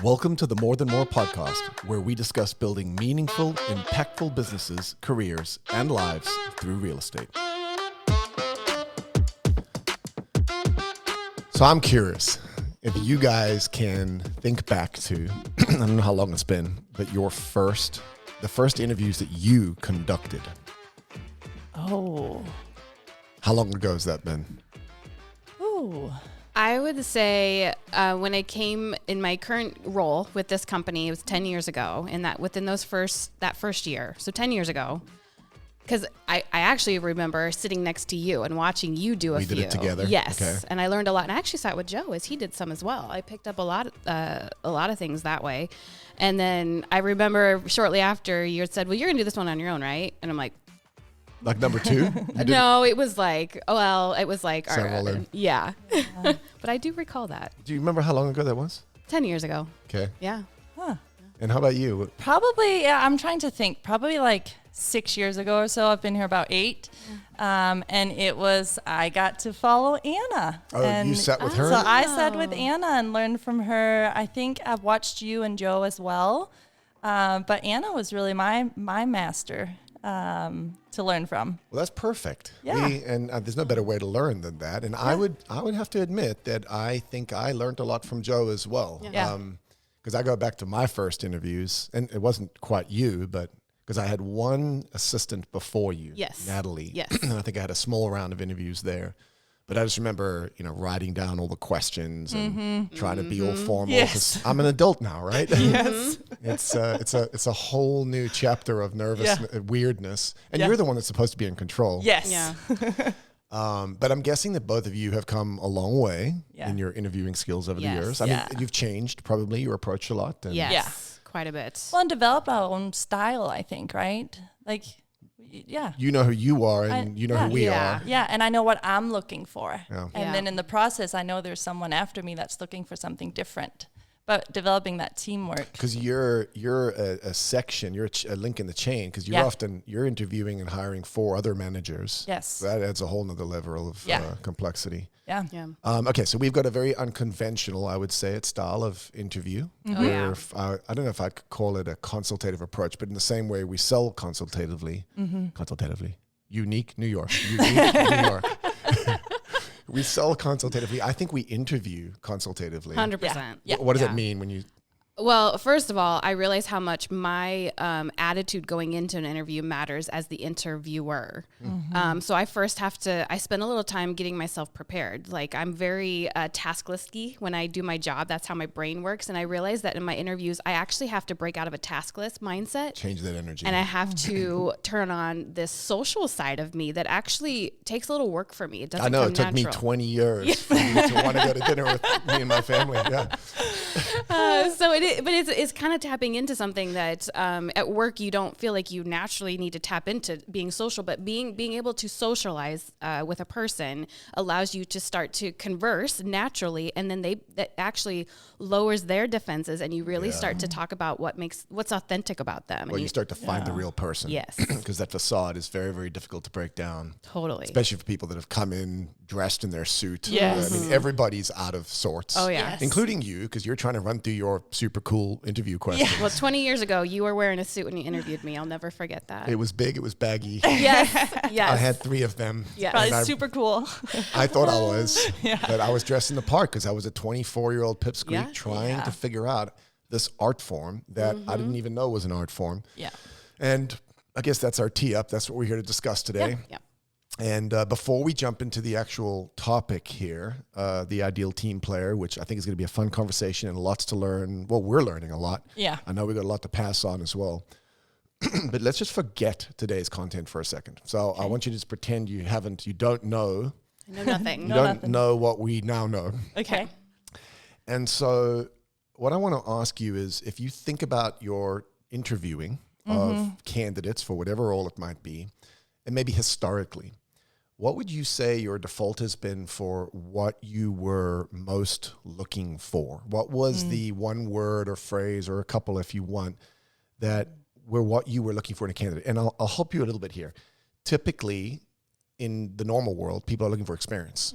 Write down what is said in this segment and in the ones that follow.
Welcome to the More Than More podcast, where we discuss building meaningful, impactful businesses, careers, and lives through real estate. So I'm curious if you guys can think back to, I don't know how long it's been, but the first interviews that you conducted. Oh. How long ago has that been? Ooh. I would say when I came in my current role with this company, it was 10 years ago, and that within that first year, so 10 years ago, because I actually remember sitting next to you and watching you do a few. We did it together? Yes, Okay. and I learned a lot, and I actually sat with Joe as he did some as well. I picked up a lot of things that way, and then I remember shortly after you had said, well, you're going to do this one on your own, right? And I'm like, Like number two? no, it was like, Several in. yeah. But I do recall that. Do you remember how long ago that was? 10 years ago. Okay. Yeah. Huh. And how about you? Probably, yeah, I'm trying to think. Probably like 6 years ago or so. I've been here about 8. And I got to follow Anna. Oh, and you sat with her? So I sat with Anna and learned from her. I think I've watched you and Joe as well. But Anna was really my master to learn from. Well, that's perfect. Yeah. There's no better way to learn than that. And I would have to admit that I think I learned a lot from Joe as well. Yeah. Because I go back to my first interviews, and it wasn't quite you, but because I had one assistant before you, Yes. Natalie. Yes. And I think I had a small round of interviews there. But I just remember, writing down all the questions and trying to be all formal. Yes. 'Cause I'm an adult now, right? Yes. It's a whole new chapter of weirdness, and you're the one that's supposed to be in control. Yes. Yeah. But I'm guessing that both of you have come a long way in your interviewing skills over the Yes. years. I mean, you've changed probably your approach a lot. And Yes. Yeah. Quite a bit. Well, and develop our own style, I think, right? Like, yeah. you know who you are, and you know who we are. Yeah, and I know what I'm looking for. Yeah. And then in the process, I know there's someone after me that's looking for something different. But developing that teamwork. Because you're a section, you're a link in the chain. Because you're interviewing and hiring 4 other managers. Yes. So that adds a whole nother level of complexity. Yeah. Yeah. Okay, so we've got a very unconventional, I would say, style of interview. Oh, yeah. I don't know if I'd call it a consultative approach, but in the same way we sell consultatively, unique New York. We sell consultatively. I think we interview consultatively. 100%. Yeah. What does that mean when you... Well, first of all, I realize how much my attitude going into an interview matters as the interviewer. So I first I spend a little time getting myself prepared. Like, I'm very task-listy when I do my job. That's how my brain works. And I realize that in my interviews, I actually have to break out of a task list mindset. Change that energy. And I have to turn on this social side of me that actually takes a little work for me. It doesn't I know, come it took natural. me 20 years for me to want to go to dinner with me and my family. Yeah. It's kind of tapping into something that at work you don't feel like you naturally need to tap into being social, but being able to socialize with a person allows you to start to converse naturally, and then that actually lowers their defenses, and you really start to talk about what's authentic about them. Well, and you start to find the real person. Yes. Because that facade is very, very difficult to break down. Totally. Especially for people that have come in dressed in their suit. Yes. I mean, everybody's out of sorts. Oh, yeah. Yes. Including you, because you're trying to run through your super cool interview questions. Well, 20 years ago, you were wearing a suit when you interviewed me. I'll never forget that. It was big, it was baggy. Yes. Yes. I had 3 of them. Yes. Probably And I- super cool. I thought I was, but I was dressed in the part because I was a 24-year-old pipsqueak Yeah. trying to figure out this art form that I didn't even know was an art form. Yeah. And I guess that's our tee up. That's what we're here to discuss today. Yeah. And before we jump into the actual topic here, the ideal team player, which I think is going to be a fun conversation and lots to learn. Well, we're learning a lot. Yeah. I know we've got a lot to pass on as well. But let's just forget today's content for a second. So I want you to just pretend you don't know. I know nothing. You don't know what we now know. Okay. And so what I want to ask you is, if you think about your interviewing of candidates for whatever role it might be, and maybe historically, what would you say your default has been for what you were most looking for? What was the one word or phrase, or a couple if you want, that were what you were looking for in a candidate? And I'll help you a little bit here. Typically, in the normal world, people are looking for experience.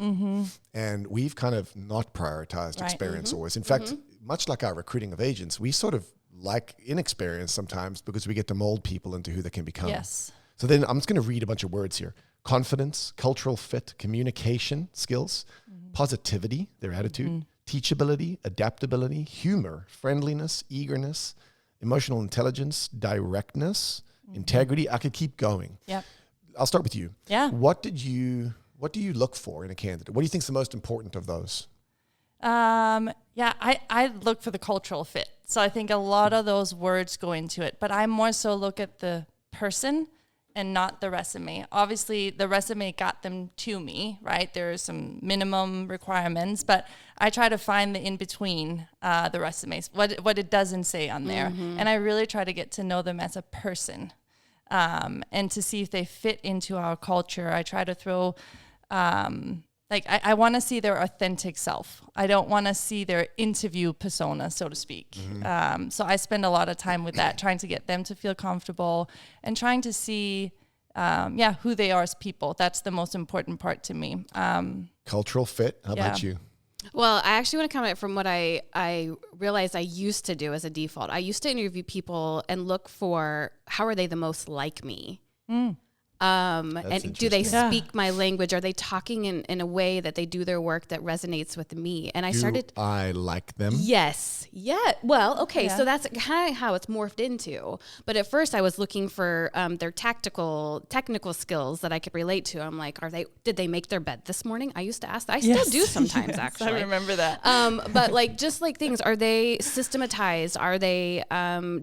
And we've kind of not prioritized experience always. In fact, much like our recruiting of agents, we sort of like inexperience sometimes because we get to mold people into who they can become. Yes. So then I'm just going to read a bunch of words here. Confidence, cultural fit, communication skills, positivity, their attitude, teachability, adaptability, humor, friendliness, eagerness, emotional intelligence, directness, integrity. I could keep going. Yep. I'll start with you. Yeah. What do you look for in a candidate? What do you think is the most important of those? I look for the cultural fit. So I think a lot of those words go into it, but I more so look at the person and not the resume. Obviously, the resume got them to me, right? There are some minimum requirements, but I try to find the in-between the resumes, what it doesn't say on there. And I really try to get to know them as a person and to see if they fit into our culture. I try to throw... I want to see their authentic self. I don't want to see their interview persona, so to speak. So I spend a lot of time with that, trying to get them to feel comfortable and trying to see, who they are as people. That's the most important part to me. Cultural fit. How about you? Well, I actually want to comment from what I realized I used to do as a default. I used to interview people and look for how are they the most like me. And do they speak my language? Are they talking in a way that they do their work that resonates with me? And I like them? Yes. Yeah. Well, okay. So that's kind of how it's morphed into. But at first I was looking for their technical skills that I could relate to. I'm like, did they make their bed this morning? I used to ask that. I still do sometimes, actually. I remember that. But just like things, are they systematized? Are they,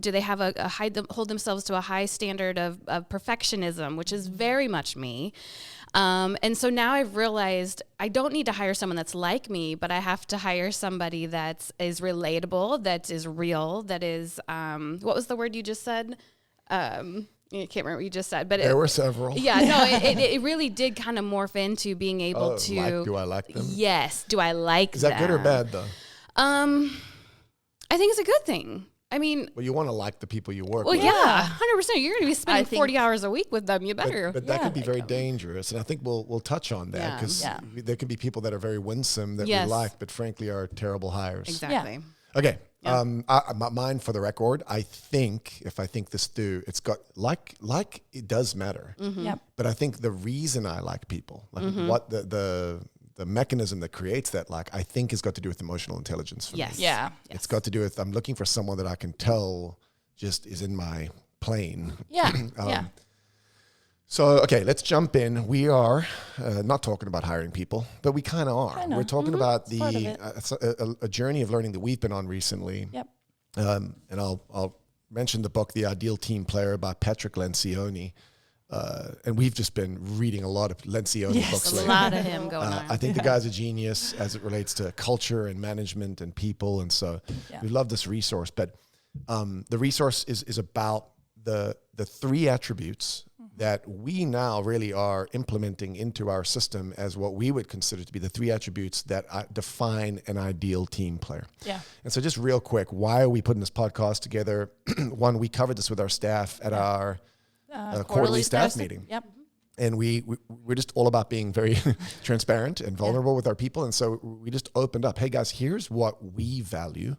do they have hold themselves to a high standard of perfectionism, which is very much me. And so now I've realized I don't need to hire someone that's like me, but I have to hire somebody that is relatable, that is real, that is, what was the word you just said? I can't remember what you just said, but there were several. Yeah, no, it really did kind of morph into being able to. Do I like them? Yes. Do I like them? Is that good or bad though? I think it's a good thing. I mean, well, you want to like the people you work with. with. Yeah, 100%. You're going to be spending 40 hours a week with them. You better. But that could be very dangerous. And I think we'll touch on that because there can be people that are very winsome that we like, but frankly are terrible hires. Exactly. Yeah. Okay. Yeah. Mine for the record, I think if I think this through, it's got like it does matter. Yep. But I think the reason I like people, like what the mechanism that creates that, I think has got to do with emotional intelligence for me. Yeah. It's got to do with, I'm looking for someone that I can tell just is in my plane. Yeah. So, okay, let's jump in. We are not talking about hiring people, but we kind of are. We're talking about a journey of learning that we've been on recently. Yep. And I'll mention the book, The Ideal Team Player by Patrick Lencioni. And we've just been reading a lot of Lencioni books lately. A lot of him going on. I think the guy's a genius as it relates to culture and management and people. And so we love this resource. But the resource is about the three attributes that we now really are implementing into our system as what we would consider to be the three attributes that define an ideal team player. Yeah. And so just real quick, why are we putting this podcast together? One, we covered this with our staff at our quarterly staff meeting. Yep. And we're just all about being very transparent and vulnerable with our people. And so we just opened up, hey guys, here's what we value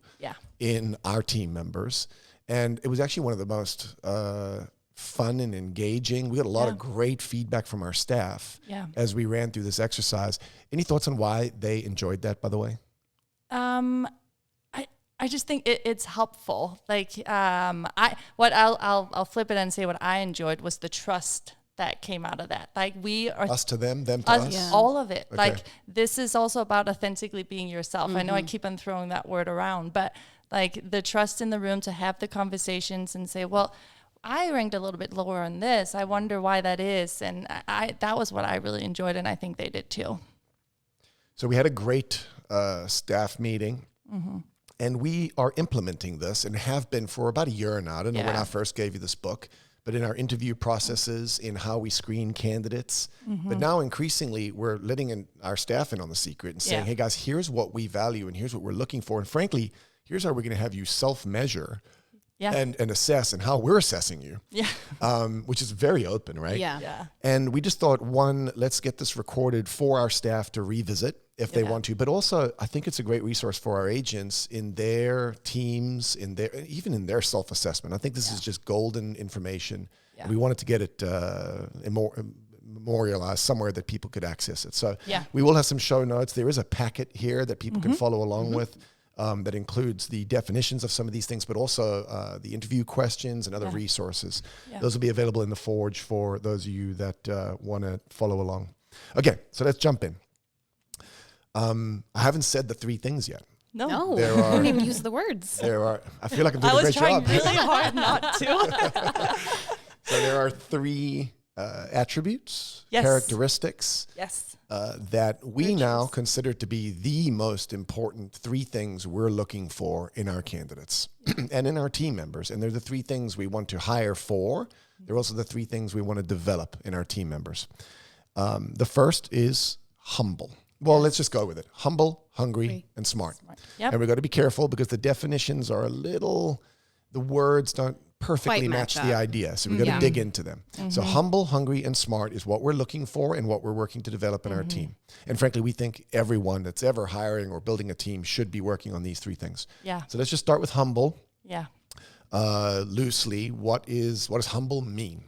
in our team members. And it was actually one of the most fun and engaging. We got a lot of great feedback from our staff as we ran through this exercise. Any thoughts on why they enjoyed that, by the way? I just think it's helpful. I'll flip it and say what I enjoyed was the trust that came out of that. Like we are us to them to us. Yeah. All of it. Okay. Like this is also about authentically being yourself. Mm-hmm. I know I keep on throwing that word around, but like the trust in the room to have the conversations and say, well, I ranked a little bit lower on this. I wonder why that is. And that was what I really enjoyed, and I think they did too. So we had a great staff meeting. Mm-hmm. And we are implementing this and have been for about a year now. I don't know when I first gave you this book, but in our interview processes, in how we screen candidates. Mm-hmm. But now increasingly, we're letting our staff in on the secret and saying, hey guys, here's what we value and here's what we're looking for. And frankly, here's how we're going to have you self-measure Yeah. and assess and how we're assessing you, which is very open, right? Yeah. And we just thought, one, let's get this recorded for our staff to revisit if they want to. But also, I think it's a great resource for our agents in their teams, even in their self-assessment. I think this is just golden information. Yeah. We wanted to get it memorialized somewhere that people could access it. So we will have some show notes. There is a packet here that people can follow along with. That includes the definitions of some of these things, but also the interview questions and other resources. Yeah. Those will be available in the Forge for those of you that want to follow along. Okay, so let's jump in. I haven't said the 3 things yet. No, I didn't even use the words. I feel like I'm doing a great job. I was trying really hard not to. So there are 3 attributes, characteristics that we now consider to be the most important 3 things we're looking for in our candidates and in our team members. And they're the 3 things we want to hire for. They're also the 3 things we want to develop in our team members. The first is humble. Well, let's just go with it. Humble, hungry, and smart. Yep. And we've got to be careful because the definitions are the words don't perfectly match the idea. So we've got to dig into them. So humble, hungry, and smart is what we're looking for and what we're working to develop in our team. And frankly, we think everyone that's ever hiring or building a team should be working on these 3 things. Yeah. So let's just start with humble. Yeah. Loosely, what does humble mean?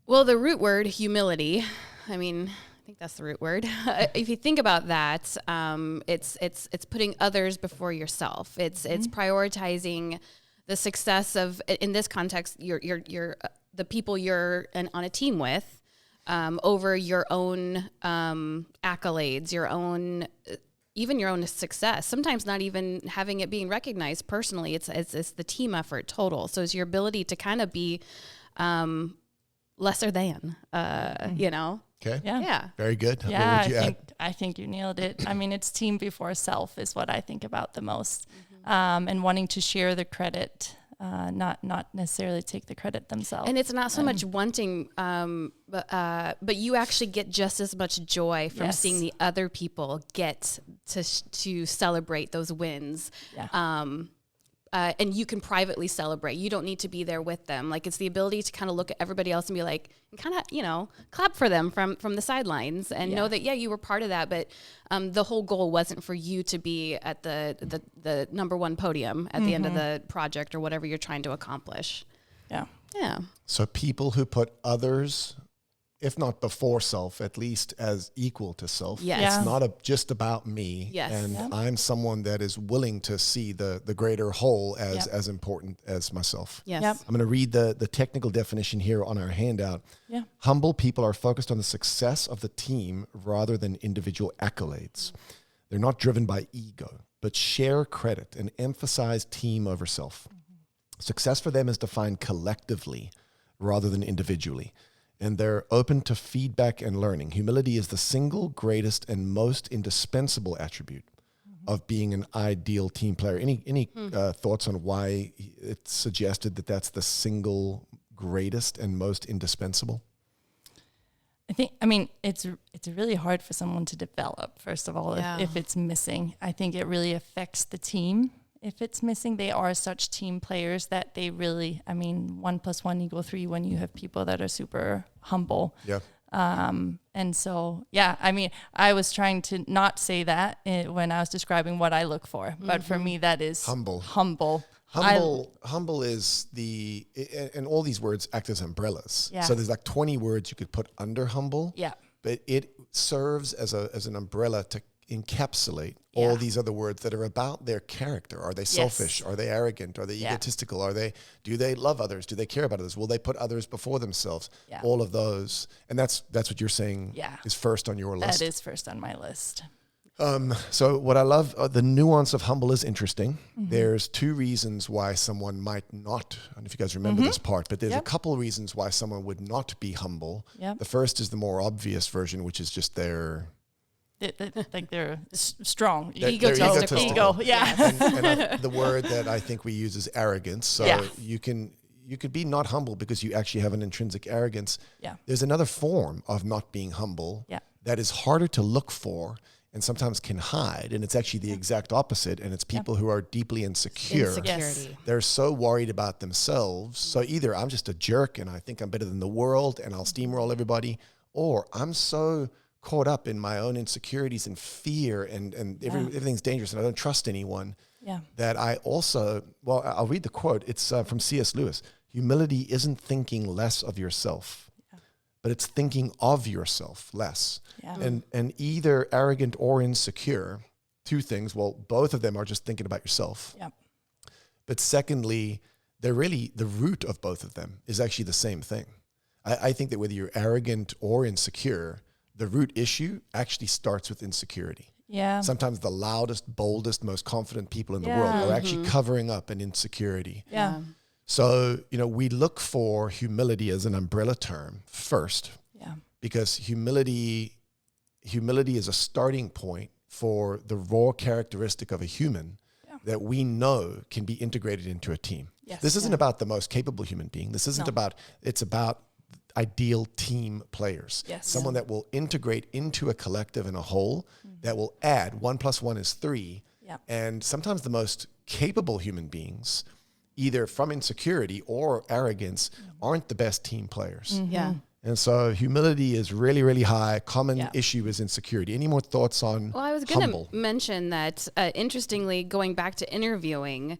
Well, the root word, humility, I think that's the root word. If you think about that, it's putting others before yourself. It's prioritizing the success of, in this context, your the people you're on a team with, over your own accolades, your own even your own success. Sometimes not even having it being recognized personally. It's the team effort total. So it's your ability to kind of be lesser than, you know. Okay. Yeah. Very good. Yeah, I think you nailed it. It's team before self is what I think about the most. And wanting to share the credit, not necessarily take the credit themselves. And it's not so much wanting, but you actually get just as much joy from seeing the other people get to celebrate those wins. Yeah. And you can privately celebrate. You don't need to be there with them. Like, it's the ability to kind of look at everybody else and be like, kind of, clap for them from the sidelines and know that, you were part of that. But the whole goal wasn't for you to be at the number 1 podium at the end of the project or whatever you're trying to accomplish. Yeah. Yeah. So people who put others, if not before self, at least as equal to self. Yes. It's not just about me. Yes. And I'm someone that is willing to see the greater whole as important as myself. Yes. Yep. I'm going to read the technical definition here on our handout. Yeah. Humble people are focused on the success of the team rather than individual accolades. They're not driven by ego, but share credit and emphasize team over self. Success for them is defined collectively rather than individually. And they're open to feedback and learning. Humility is the single greatest and most indispensable attribute of being an ideal team player. Any thoughts on why it's suggested that that's the single greatest and most indispensable? It's really hard for someone to develop, first of all, if it's missing. I think it really affects the team. If it's missing, they are such team players that they really, 1 + 1 = 3 when you have people that are super humble. Yeah. And so, I was trying to not say that when I was describing what I look for, but for me, that is humble. Humble is and all these words act as umbrellas. Yeah. So there's like 20 words you could put under humble. Yeah. But it serves as an umbrella to encapsulate all these other words that are about their character. Are they selfish? Are they arrogant? Are they egotistical? Do they love others? Do they care about others? Will they put others before themselves? Yeah. All of those. And that's what you're saying is first on your list. That is first on my list. So what I love, the nuance of humble is interesting. There's 2 reasons why someone might not, I don't know if you guys remember this part, but there's a couple of reasons why someone would not be humble. Yep. The first is the more obvious version, which is just they're strong. Egotistical. Ego, yeah. And the word that I think we use is arrogance. So you could be not humble because you actually have an intrinsic arrogance. Yeah. There's another form of not being humble that is harder to look for and sometimes can hide. And it's actually the exact opposite. And it's people who are deeply insecure. Insecurity. They're so worried about themselves. So either I'm just a jerk and I think I'm better than the world and I'll steamroll everybody, or I'm so caught up in my own insecurities and fear and everything's dangerous and I don't trust anyone that I also, well, I'll read the quote. It's from C.S. Lewis. Humility isn't thinking less of yourself, but it's thinking of yourself less. And either arrogant or insecure, two things. Well, both of them are just thinking about yourself. But secondly, they're really, the root of both of them is actually the same thing. I think that whether you're arrogant or insecure, the root issue actually starts with insecurity. Sometimes the loudest, boldest, most confident people in the world are actually covering up an insecurity. So, we look for humility as an umbrella term first, because humility is a starting point for the raw characteristic of a human that we know can be integrated into a team. This isn't about the most capable human being. This isn't about, it's about ideal team players. Someone that will integrate into a collective and a whole, that will add 1 + 1 is 3. And sometimes the most capable human beings, either from insecurity or arrogance, aren't the best team players. And so humility is really, really high. Common issue is insecurity. Any more thoughts on Well, I was going to mention that, interestingly, going back to interviewing,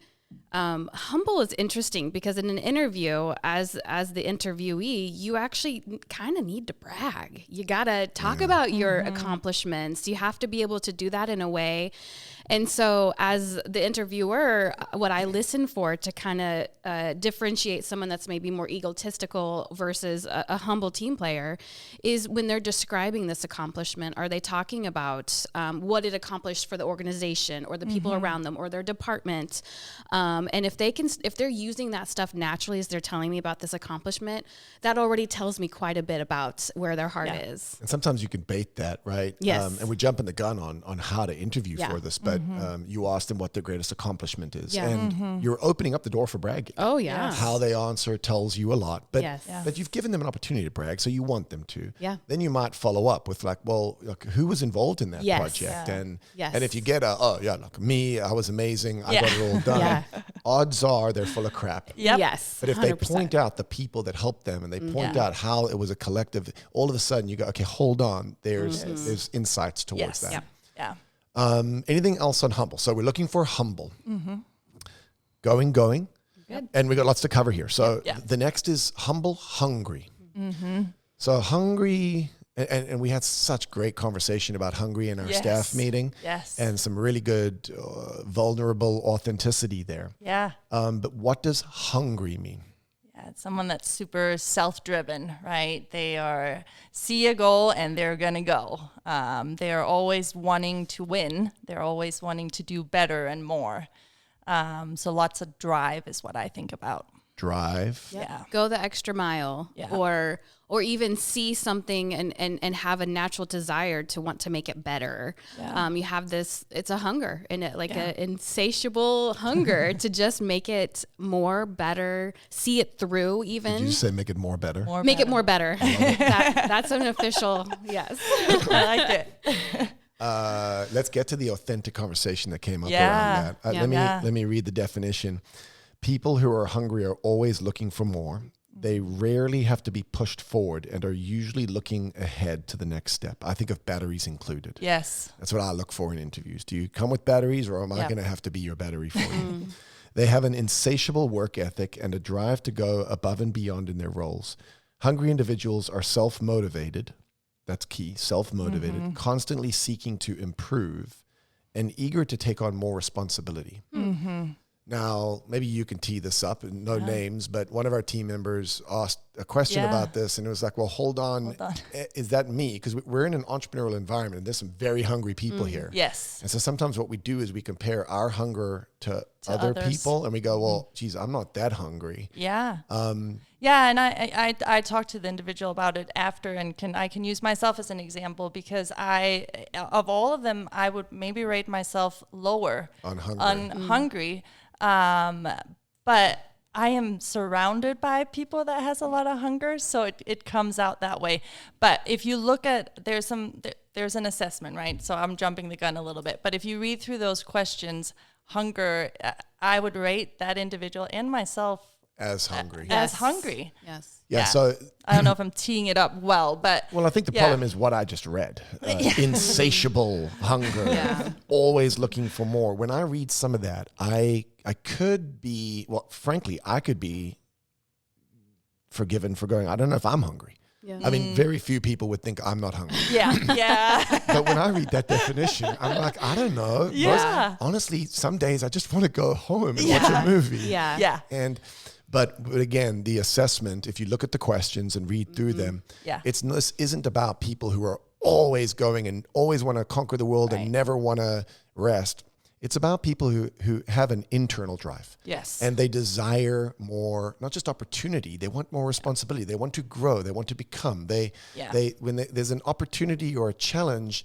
humble is interesting because in an interview, as the interviewee, you actually kind of need to brag. You got to talk about your accomplishments. You have to be able to do that in a way. And so as the interviewer, what I listen for to kind of differentiate someone that's maybe more egotistical versus a humble team player is when they're describing this accomplishment, are they talking about what it accomplished for the organization or the people around them or their department? And if they're using that stuff naturally as they're telling me about this accomplishment, that already tells me quite a bit about where their heart is. And sometimes you can bait that, right? Yes. And we're jumping the gun on how to interview for this, but you asked them what their greatest accomplishment is. And you're opening up the door for bragging. Oh, yeah. How they answer tells you a lot. But but you've given them an opportunity to brag, so you want them to. Then you might follow up with like, well, look, who was involved in that project? And if you get look, me, I was amazing. I got it all done. Odds are they're full of crap. Yes. But if they point out the people that helped them and they point out how it was a collective, all of a sudden you go, okay, hold on. There's insights towards that. Anything else on humble? So we're looking for humble. Going. Good. And we got lots to cover here. So the next is humble, hungry. So hungry, and we had such great conversation about hungry in our staff meeting. And some really good, vulnerable authenticity there. But what does hungry mean? It's someone that's super self-driven, right? They see a goal and they're going to go. They are always wanting to win. They're always wanting to do better and more. So lots of drive is what I think about. Drive. Go the extra mile or even see something and have a natural desire to want to make it better. You have this, it's a hunger and an insatiable hunger to just make it more better, see it through even. Did you say make it more better? Make it more better. That's an official, yes. I like it. Let's get to the authentic conversation that came up around that. Let me read the definition. People who are hungry are always looking for more. They rarely have to be pushed forward and are usually looking ahead to the next step. I think of batteries included. Yes. That's what I look for in interviews. Do you come with batteries or am I going to have to be your battery for you? They have an insatiable work ethic and a drive to go above and beyond in their roles. Hungry individuals are self-motivated. That's key, self-motivated, constantly seeking to improve and eager to take on more responsibility. Now, maybe you can tee this up, and no names, but one of our team members asked a question about this, and it was like, well, hold on. Is that me? Because we're in an entrepreneurial environment, and there's some very hungry people here. Yes. And so sometimes what we do is we compare our hunger to other people, and we go, well, geez, I'm not that hungry. And I talked to the individual about it after, and I can use myself as an example because of all of them, I would maybe rate myself lower on hungry. But I am surrounded by people that has a lot of hunger, so it comes out that way. But if you look at, there's an assessment, right? So I'm jumping the gun a little bit, but if you read through those questions, hunger, I would rate that individual and myself as hungry. As hungry. Yes. Yeah. So I don't know if I'm teeing it up well, but I think the problem is what I just read. Insatiable hunger, always looking for more. When I read some of that, I could be, frankly, I could be forgiven for going, I don't know if I'm hungry. Yeah. I mean, very few people would think I'm not hungry. Yeah. But when I read that definition, I'm like, I don't know. Yeah. Honestly, some days I just want to go home and watch a movie. Yeah. But again, the assessment, if you look at the questions and read through them, this isn't about people who are always going and always want to conquer the world and never want to rest. It's about people who have an internal drive. Yes. And they desire more, not just opportunity, they want more responsibility. They want to grow. They want to become. There's an opportunity or a challenge,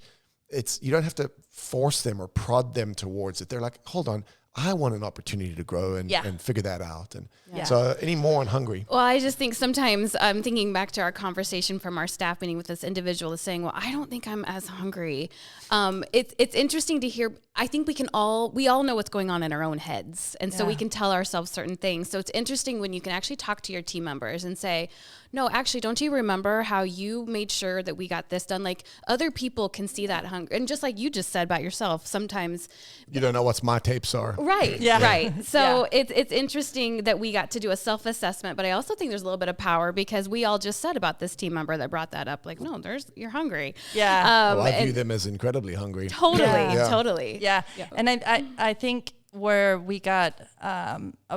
you don't have to force them or prod them towards it. They're like, hold on, I want an opportunity to grow and figure that out. And so any more on hungry? Well, I just think sometimes I'm thinking back to our conversation from our staff meeting with this individual that's saying, well, I don't think I'm as hungry. It's interesting to hear. I think we all know what's going on in our own heads. And so we can tell ourselves certain things. So it's interesting when you can actually talk to your team members and say, no, actually, don't you remember how you made sure that we got this done? Like other people can see that hunger. And just like you just said about yourself, sometimes you don't know what my tapes are. Right. Yeah. Right. So it's interesting that we got to do a self-assessment, but I also think there's a little bit of power because we all just said about this team member that brought that up, like, no, you're hungry. Yeah. I view them as incredibly hungry. Totally. Yeah. And I think where we got,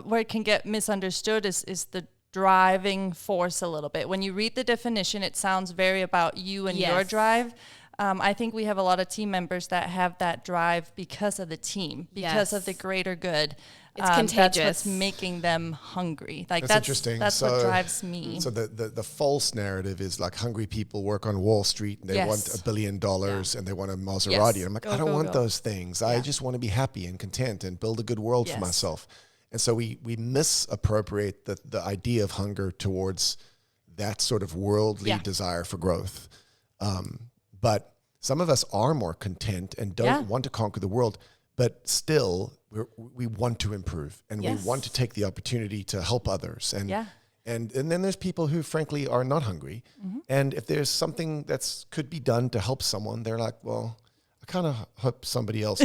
where it can get misunderstood is the driving force a little bit. When you read the definition, it sounds very about you and your drive. I think we have a lot of team members that have that drive because of the team, because of the greater good. It's contagious. That's what's making them hungry. Like that's interesting. That's what drives me. So the false narrative is like hungry people work on Wall Street and they want $1 billion and they want a Maserati. And I'm like, I don't want those things. I just want to be happy and content and build a good world for myself. And so we misappropriate the idea of hunger towards that sort of worldly desire for growth. But some of us are more content and don't want to conquer the world, but still we want to improve and we want to take the opportunity to help others. And then there's people who frankly are not hungry. Mm-hmm. And if there's something that could be done to help someone, they're like, well, I kind of hope somebody else.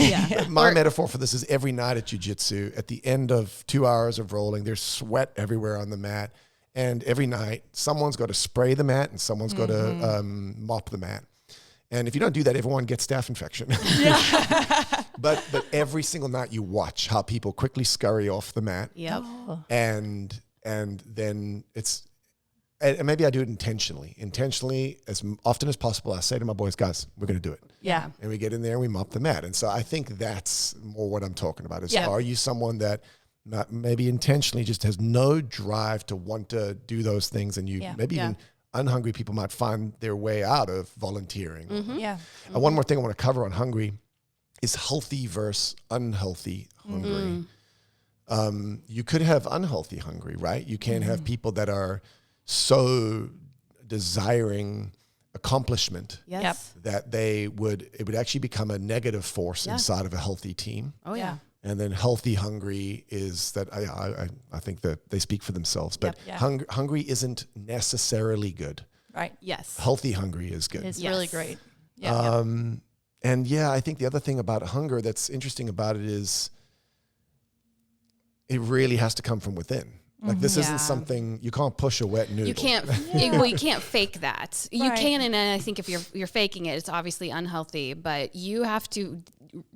My metaphor for this is every night at jiu-jitsu, at the end of 2 hours of rolling, there's sweat everywhere on the mat. And every night someone's got to spray the mat and someone's got to mop the mat. And if you don't do that, everyone gets staph infection. But every single night you watch how people quickly scurry off the mat. Yep. And then and maybe I do it intentionally. Intentionally, as often as possible, I say to my boys, guys, we're going to do it. Yeah. And we get in there and we mop the mat. And so I think that's more what I'm talking about is are you someone that maybe intentionally just has no drive to want to do those things and you maybe even unhungry people might find their way out of volunteering. Mm-hmm. Yeah. And one more thing I want to cover on hungry is healthy versus unhealthy hungry. You could have unhealthy hungry, right? You can have people that are so desiring accomplishment that it would actually become a negative force inside of a healthy team. Oh yeah. And then healthy hungry is that I think that they speak for themselves, but hungry isn't necessarily good. Right. Yes. Healthy hungry is good. It's really great. Yeah. And I think the other thing about hunger that's interesting about it is it really has to come from within. Like this isn't something you can't push a wet noodle. You can't. You can't fake that. You can, and I think if you're faking it, it's obviously unhealthy. But you have to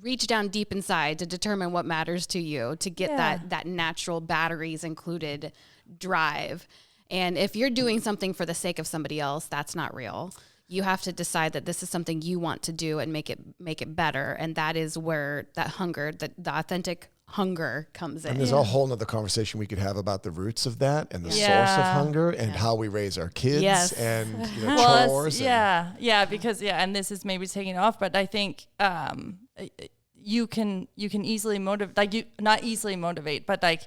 reach down deep inside to determine what matters to you to get that natural batteries included drive. And if you're doing something for the sake of somebody else, that's not real. You have to decide that this is something you want to do and make it better. And that is where that hunger, the authentic hunger comes in. And there's a whole nother conversation we could have about the roots of that and the source of hunger and how we raise our kids and chores. Because and this is maybe taking off, but I think you can easily motivate, like, you not easily motivate, but like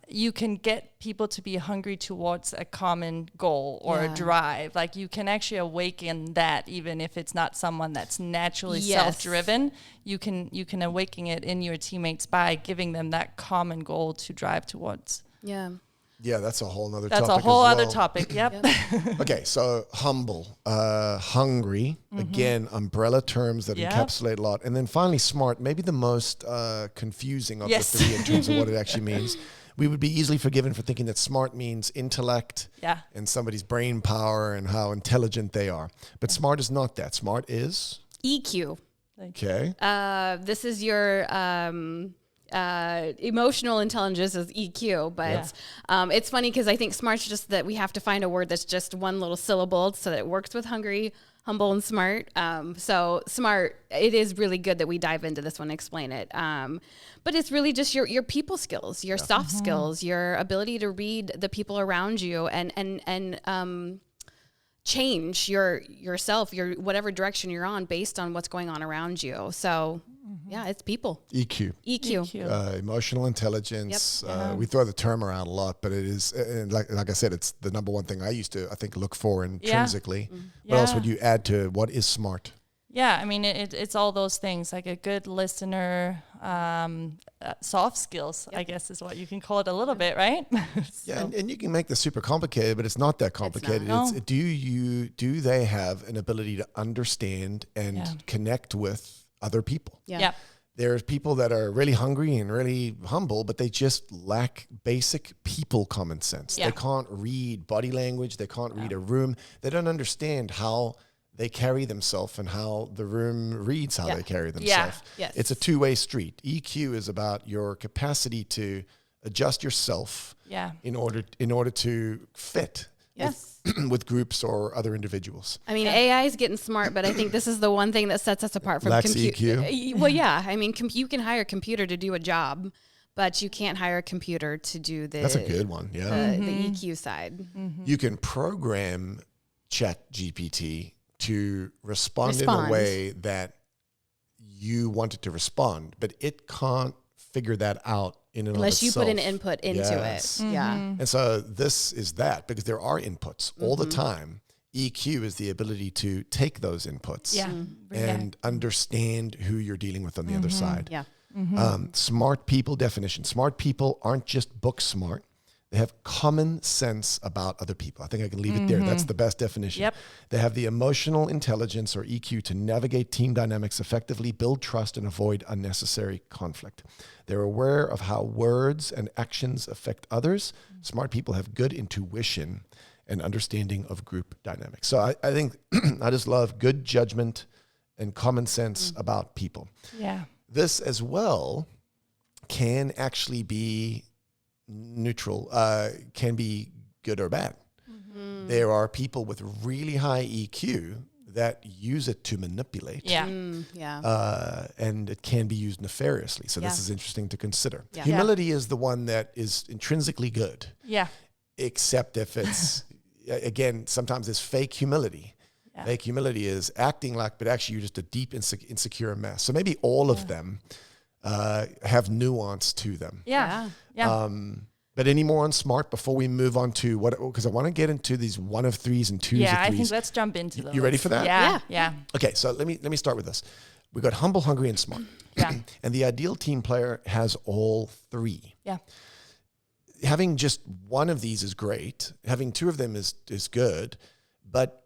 you can get people to be hungry towards a common goal or a drive. Like, you can actually awaken that, even if it's not someone that's naturally self-driven. You can awaken it in your teammates by giving them that common goal to drive towards. Yeah, that's a whole nother topic. That's a whole other topic. Yep. Okay, so humble, hungry, again, umbrella terms that encapsulate a lot. And then finally, smart, maybe the most confusing of the three in terms of what it actually means. We would be easily forgiven for thinking that smart means intellect and somebody's brain power and how intelligent they are. But smart is not that. Smart is? EQ. Okay. This is your... emotional intelligence is EQ, but it's funny because I think smart's just that we have to find a word that's just one little syllable so that it works with hungry, humble, and smart. So smart, it is really good that we dive into this one and explain it. But it's really just your people skills, your soft skills, your ability to read the people around you and change yourself, your whatever direction you're on based on what's going on around you. So it's people. EQ. Emotional intelligence. We throw the term around a lot, but it is, like I said, it's the number one thing I used to, I think, look for intrinsically. What else would you add to what is smart? Yeah, I mean, it's all those things, like a good listener, soft skills, I guess is what you can call it a little bit, right? And you can make this super complicated, but it's not that complicated. Do they have an ability to understand and connect with other people? There's people that are really hungry and really humble, but they just lack basic people common sense. They can't read body language. They can't read a room. They don't understand how they carry themselves and how the room reads how they carry themselves. It's a two-way street. EQ is about your capacity to adjust yourself in order to fit with groups or other individuals. I mean, AI is getting smart, but I think this is the one thing that sets us apart from EQ. Well, I mean, you can hire a computer to do a job, but you can't hire a computer to do That's a good one. The EQ side. You can program ChatGPT to respond in a way that you want it to respond, but it can't figure that out in and unless of you itself. put an input into it. And so this is that, because there are inputs all the time. EQ is the ability to take those inputs and understand who you're dealing with on the other side. Smart people definition. Smart people aren't just book smart. They have common sense about other people. I think I can leave it there. That's the best definition. They have the emotional intelligence, or EQ, to navigate team dynamics effectively, build trust, and avoid unnecessary conflict. They're aware of how words and actions affect others. Smart people have good intuition and understanding of group dynamics. So I think I just love good judgment and common sense about people. This as well can actually be neutral, can be good or bad. There are people with really high EQ that use it to manipulate. And it can be used nefariously. So this is interesting to consider. Humility is the one that is intrinsically good. Except if it's, again, sometimes it's fake humility. Fake humility is acting like, but actually you're just a deep, insecure mess. So maybe all of them have nuance to them. But any more on smart before we move on to what? Because I want to get into these 1 of 3s and 2s of 3s. I think let's jump into those. You ready for that? Yeah. Okay, so let me start with this. We got humble, hungry, and smart. And the ideal team player has all 3. Having just one of these is great. Having 2 of them is good, but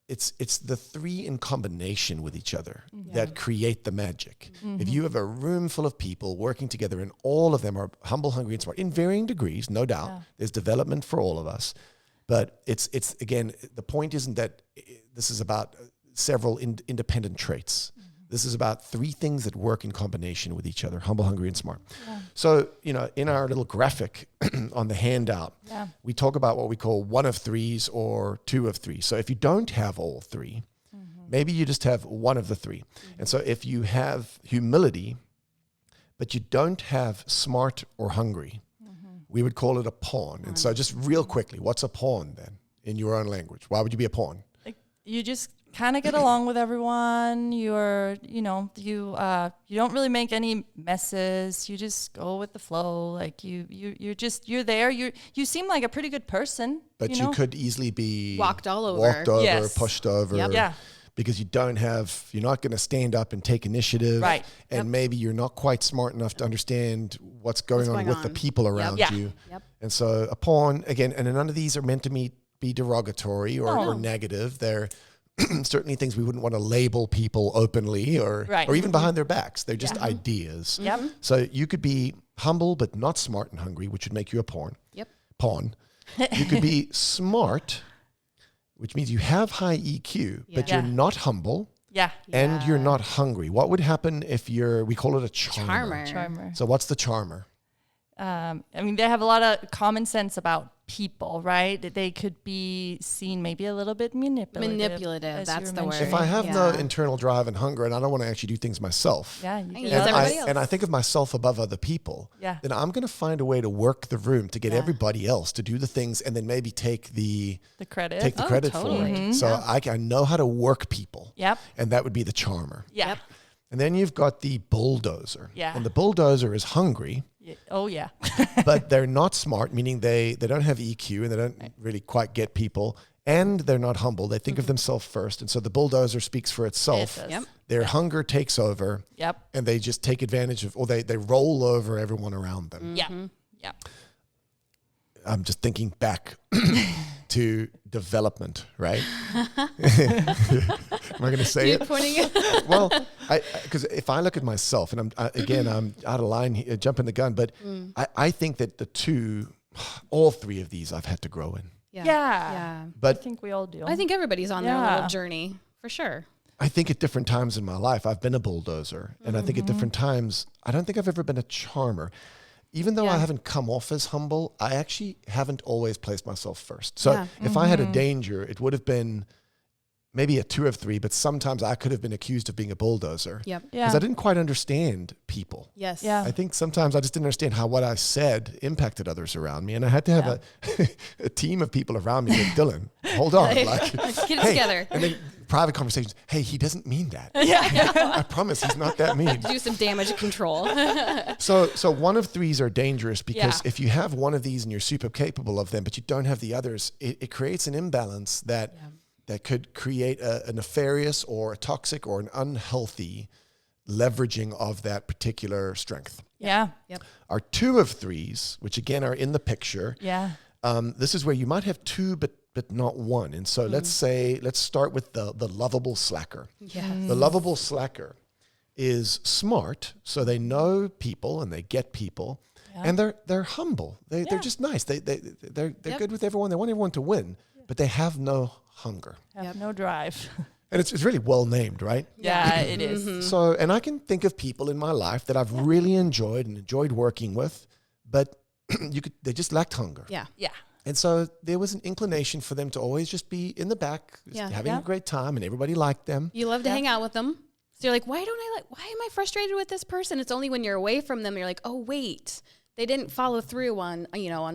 it's the 3 in combination with each other that create the magic. If you have a room full of people working together and all of them are humble, hungry, and smart in varying degrees, no doubt, there's development for all of us. But it's again, the point isn't that this is about several independent traits. This is about 3 things that work in combination with each other: humble, hungry, and smart. So, in our little graphic on the handout, we talk about what we call 1 of 3s or 2 of 3. So if you don't have all 3, maybe you just have 1 of the 3. And so if you have humility, but you don't have smart or hungry, we would call it a pawn. And so just real quickly, what's a pawn then in your own language? Why would you be a pawn? You just kind of get along with everyone. You're, you don't really make any messes. You just go with the flow. Like you're there. You seem like a pretty good person. But you could easily be walked over, Yes. pushed over. Yep. Yeah. Because you're not going to stand up and take initiative. Right. And maybe you're not quite smart enough to understand what's going on with the people around Yep. you. Yep. And so a pawn, again, and none of these are meant to be derogatory or negative. They're certainly things we wouldn't want to label people openly or even behind their backs. They're just ideas. Yep. So you could be humble but not smart and hungry, which would make you a pawn. Yep. Pawn. You could be smart, which means you have high EQ, but you're not humble. Yeah. And you're not hungry. What would happen if we call it a charmer. Charmer. So what's the charmer? They have a lot of common sense about people, right? They could be seen maybe a little bit manipulative. That's the word. If I have no internal drive and hunger and I don't want to actually do things myself, and I think of myself above other people, then I'm going to find a way to work the room to get everybody else to do the things and then maybe take the credit. For it. Mm-hmm. So I know how to work people. Yep. And that would be the charmer. Yep. And then you've got the bulldozer. Yeah. And the bulldozer is hungry. Oh, yeah. But they're not smart, meaning they don't have EQ and they don't really quite get people. And they're not humble. They think of themselves first. And so the bulldozer speaks for itself. It does. Their hunger takes over. Yep. And they just take advantage of, or they roll over everyone around them. Yeah. Yeah. I'm just thinking back to development, right? Am I going to say it? Pointing it. Well, because if I look at myself, and I'm out of line here, jumping the gun, but I think that all three of these I've had to grow in. Yeah. But I think we all do. I think everybody's on their little journey for sure. I think at different times in my life, I've been a bulldozer. And I think at different times, I don't think I've ever been a charmer. Even though I haven't come off as humble, I actually haven't always placed myself first. So if I had a danger, it would have been maybe a 2 of 3, but sometimes I could have been accused of being a bulldozer. Yep. Because I didn't quite understand people. Yes. Yeah. I think sometimes I just didn't understand how what I said impacted others around me. And I had to have a team of people around me like, Dylan, hold on. Let's get it together. And then private conversations, hey, he doesn't mean that. I promise he's not that mean. Do some damage control. So 1 of 3s are dangerous because if you have one of these and you're super capable of them, but you don't have the others, it creates an imbalance that could create a nefarious or a toxic or an unhealthy leveraging of that particular strength. Yeah. Yep. Our 2 of 3s, which again are in the picture, this is where you might have 2 but not 1. And so let's start with the lovable slacker. Yes. The lovable slacker is smart, so they know people and they get people, and they're humble. They're just nice. They're good with everyone. They want everyone to win, but they have no hunger. Have no drive. And it's really well named, right? Yeah, it is. So, and I can think of people in my life that I've really enjoyed working with, but they just lacked hunger. Yeah. Yeah. And so there was an inclination for them to always just be in the back, having a great time, and everybody liked them. You love to hang out with them. So you're like, why am I frustrated with this person? It's only when you're away from them, you're like, oh, wait, they didn't follow through on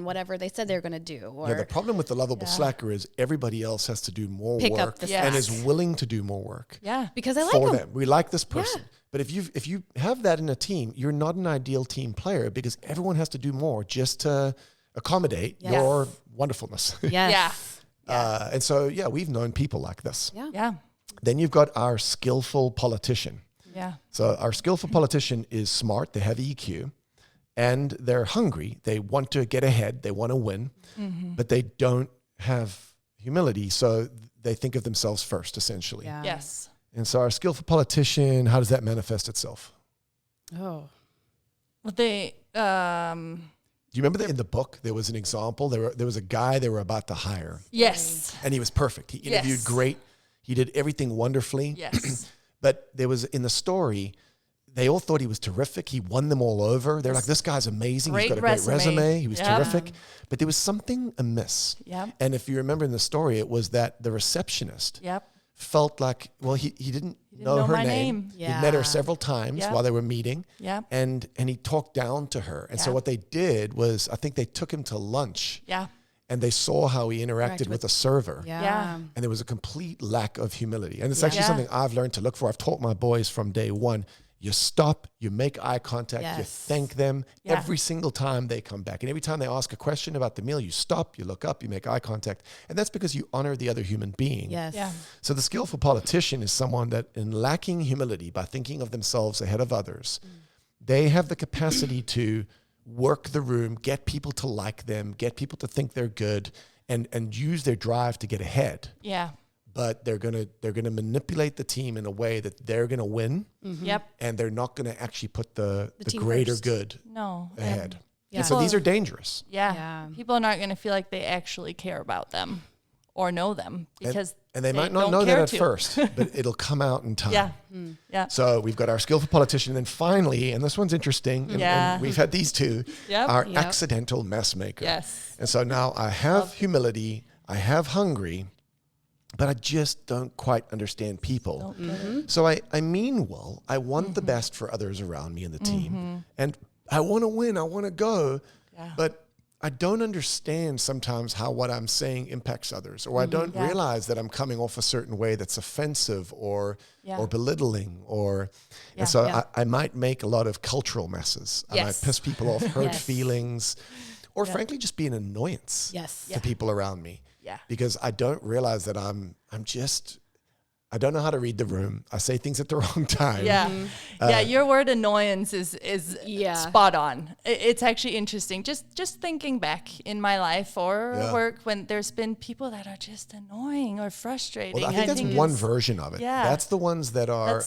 whatever they said they were going to do. Or The problem with the lovable slacker is everybody else has to do more Pick work up the and is willing to do more work. Yeah. because I like For them. them. We like this person. But if you have that in a team, you're not an ideal team player because everyone has to do more just to accommodate your wonderfulness. Yes. And so, we've known people like this. Yeah. Yeah. Then you've got our skillful politician. Yeah. So our skillful politician is smart, they have EQ, and they're hungry. They want to get ahead, they want to win, but they don't have humility, so they think of themselves first, essentially. Yeah. Yes. And so our skillful politician, how does that manifest itself? Oh. Well, they Do you remember that in the book, there was an example? There was a guy they were about to hire, yes. and he was perfect. He interviewed great. He did everything wonderfully. Yes. But there was, in the story, they all thought he was terrific. He won them all over. They're like, this guy's amazing. He's got a great resume. He was terrific. But there was something amiss. Yep. And if you remember in the story, it was that the receptionist Yep. felt like, well, he didn't know her my name. name. He'd met her several times while they were meeting. Yep. And he talked down to her. And so what they did was, I think they took him to lunch. Yeah. and they saw how he interacted with a server. Yeah. And there was a complete lack of humility. And it's actually Yeah. something I've learned to look for. I've taught my boys from day one. You stop, you make eye contact, you Yes. thank them Yeah. every single time they come back. And every time they ask a question about the meal, you stop, you look up, you make eye contact. And that's because you honor the other human being. Yes. Yeah. So the skillful politician is someone that, in lacking humility by thinking of themselves ahead of others, they have the capacity to work the room, get people to like them, get people to think they're good, and use their drive to get ahead. Yeah. But they're gonna manipulate the team in a way that they're gonna win, Yep. and they're not gonna actually put the team greater first. good No. ahead. Yeah. And so these are dangerous. Yeah. Yeah. People are not going to feel like they actually care about them or know them because And they might not don't know that care at to. first, but it'll come out in time. Yeah. Yeah. So we've got our skillful politician, and then finally, and this one's interesting, and we've had these two, Yep. our Yep. accidental mess maker. Yes. And so now I have humility, I have hungry, but I just don't quite understand people. So I mean well, I want the best for others around me in the team. And I want to win, I want to go, Yeah. but I don't understand sometimes how what I'm saying impacts others, or I don't Yeah. realize that I'm coming off a certain way that's offensive or Yeah. belittling, or Yeah. and so Yeah. I might make a lot of cultural messes. I might Yes. piss people off, hurt Yes. feelings, or frankly just be an annoyance Yes. to people around me. Yeah. Because I don't realize that I don't know how to read the room. I say things at the wrong time. Yeah. Yeah. Your word annoyance is Yeah. spot on. It's actually interesting. Just thinking back in my life or Yeah. work when there's been people that are just annoying or frustrating. Well, I think that's one it's- version of it. Yeah. That's the ones that are,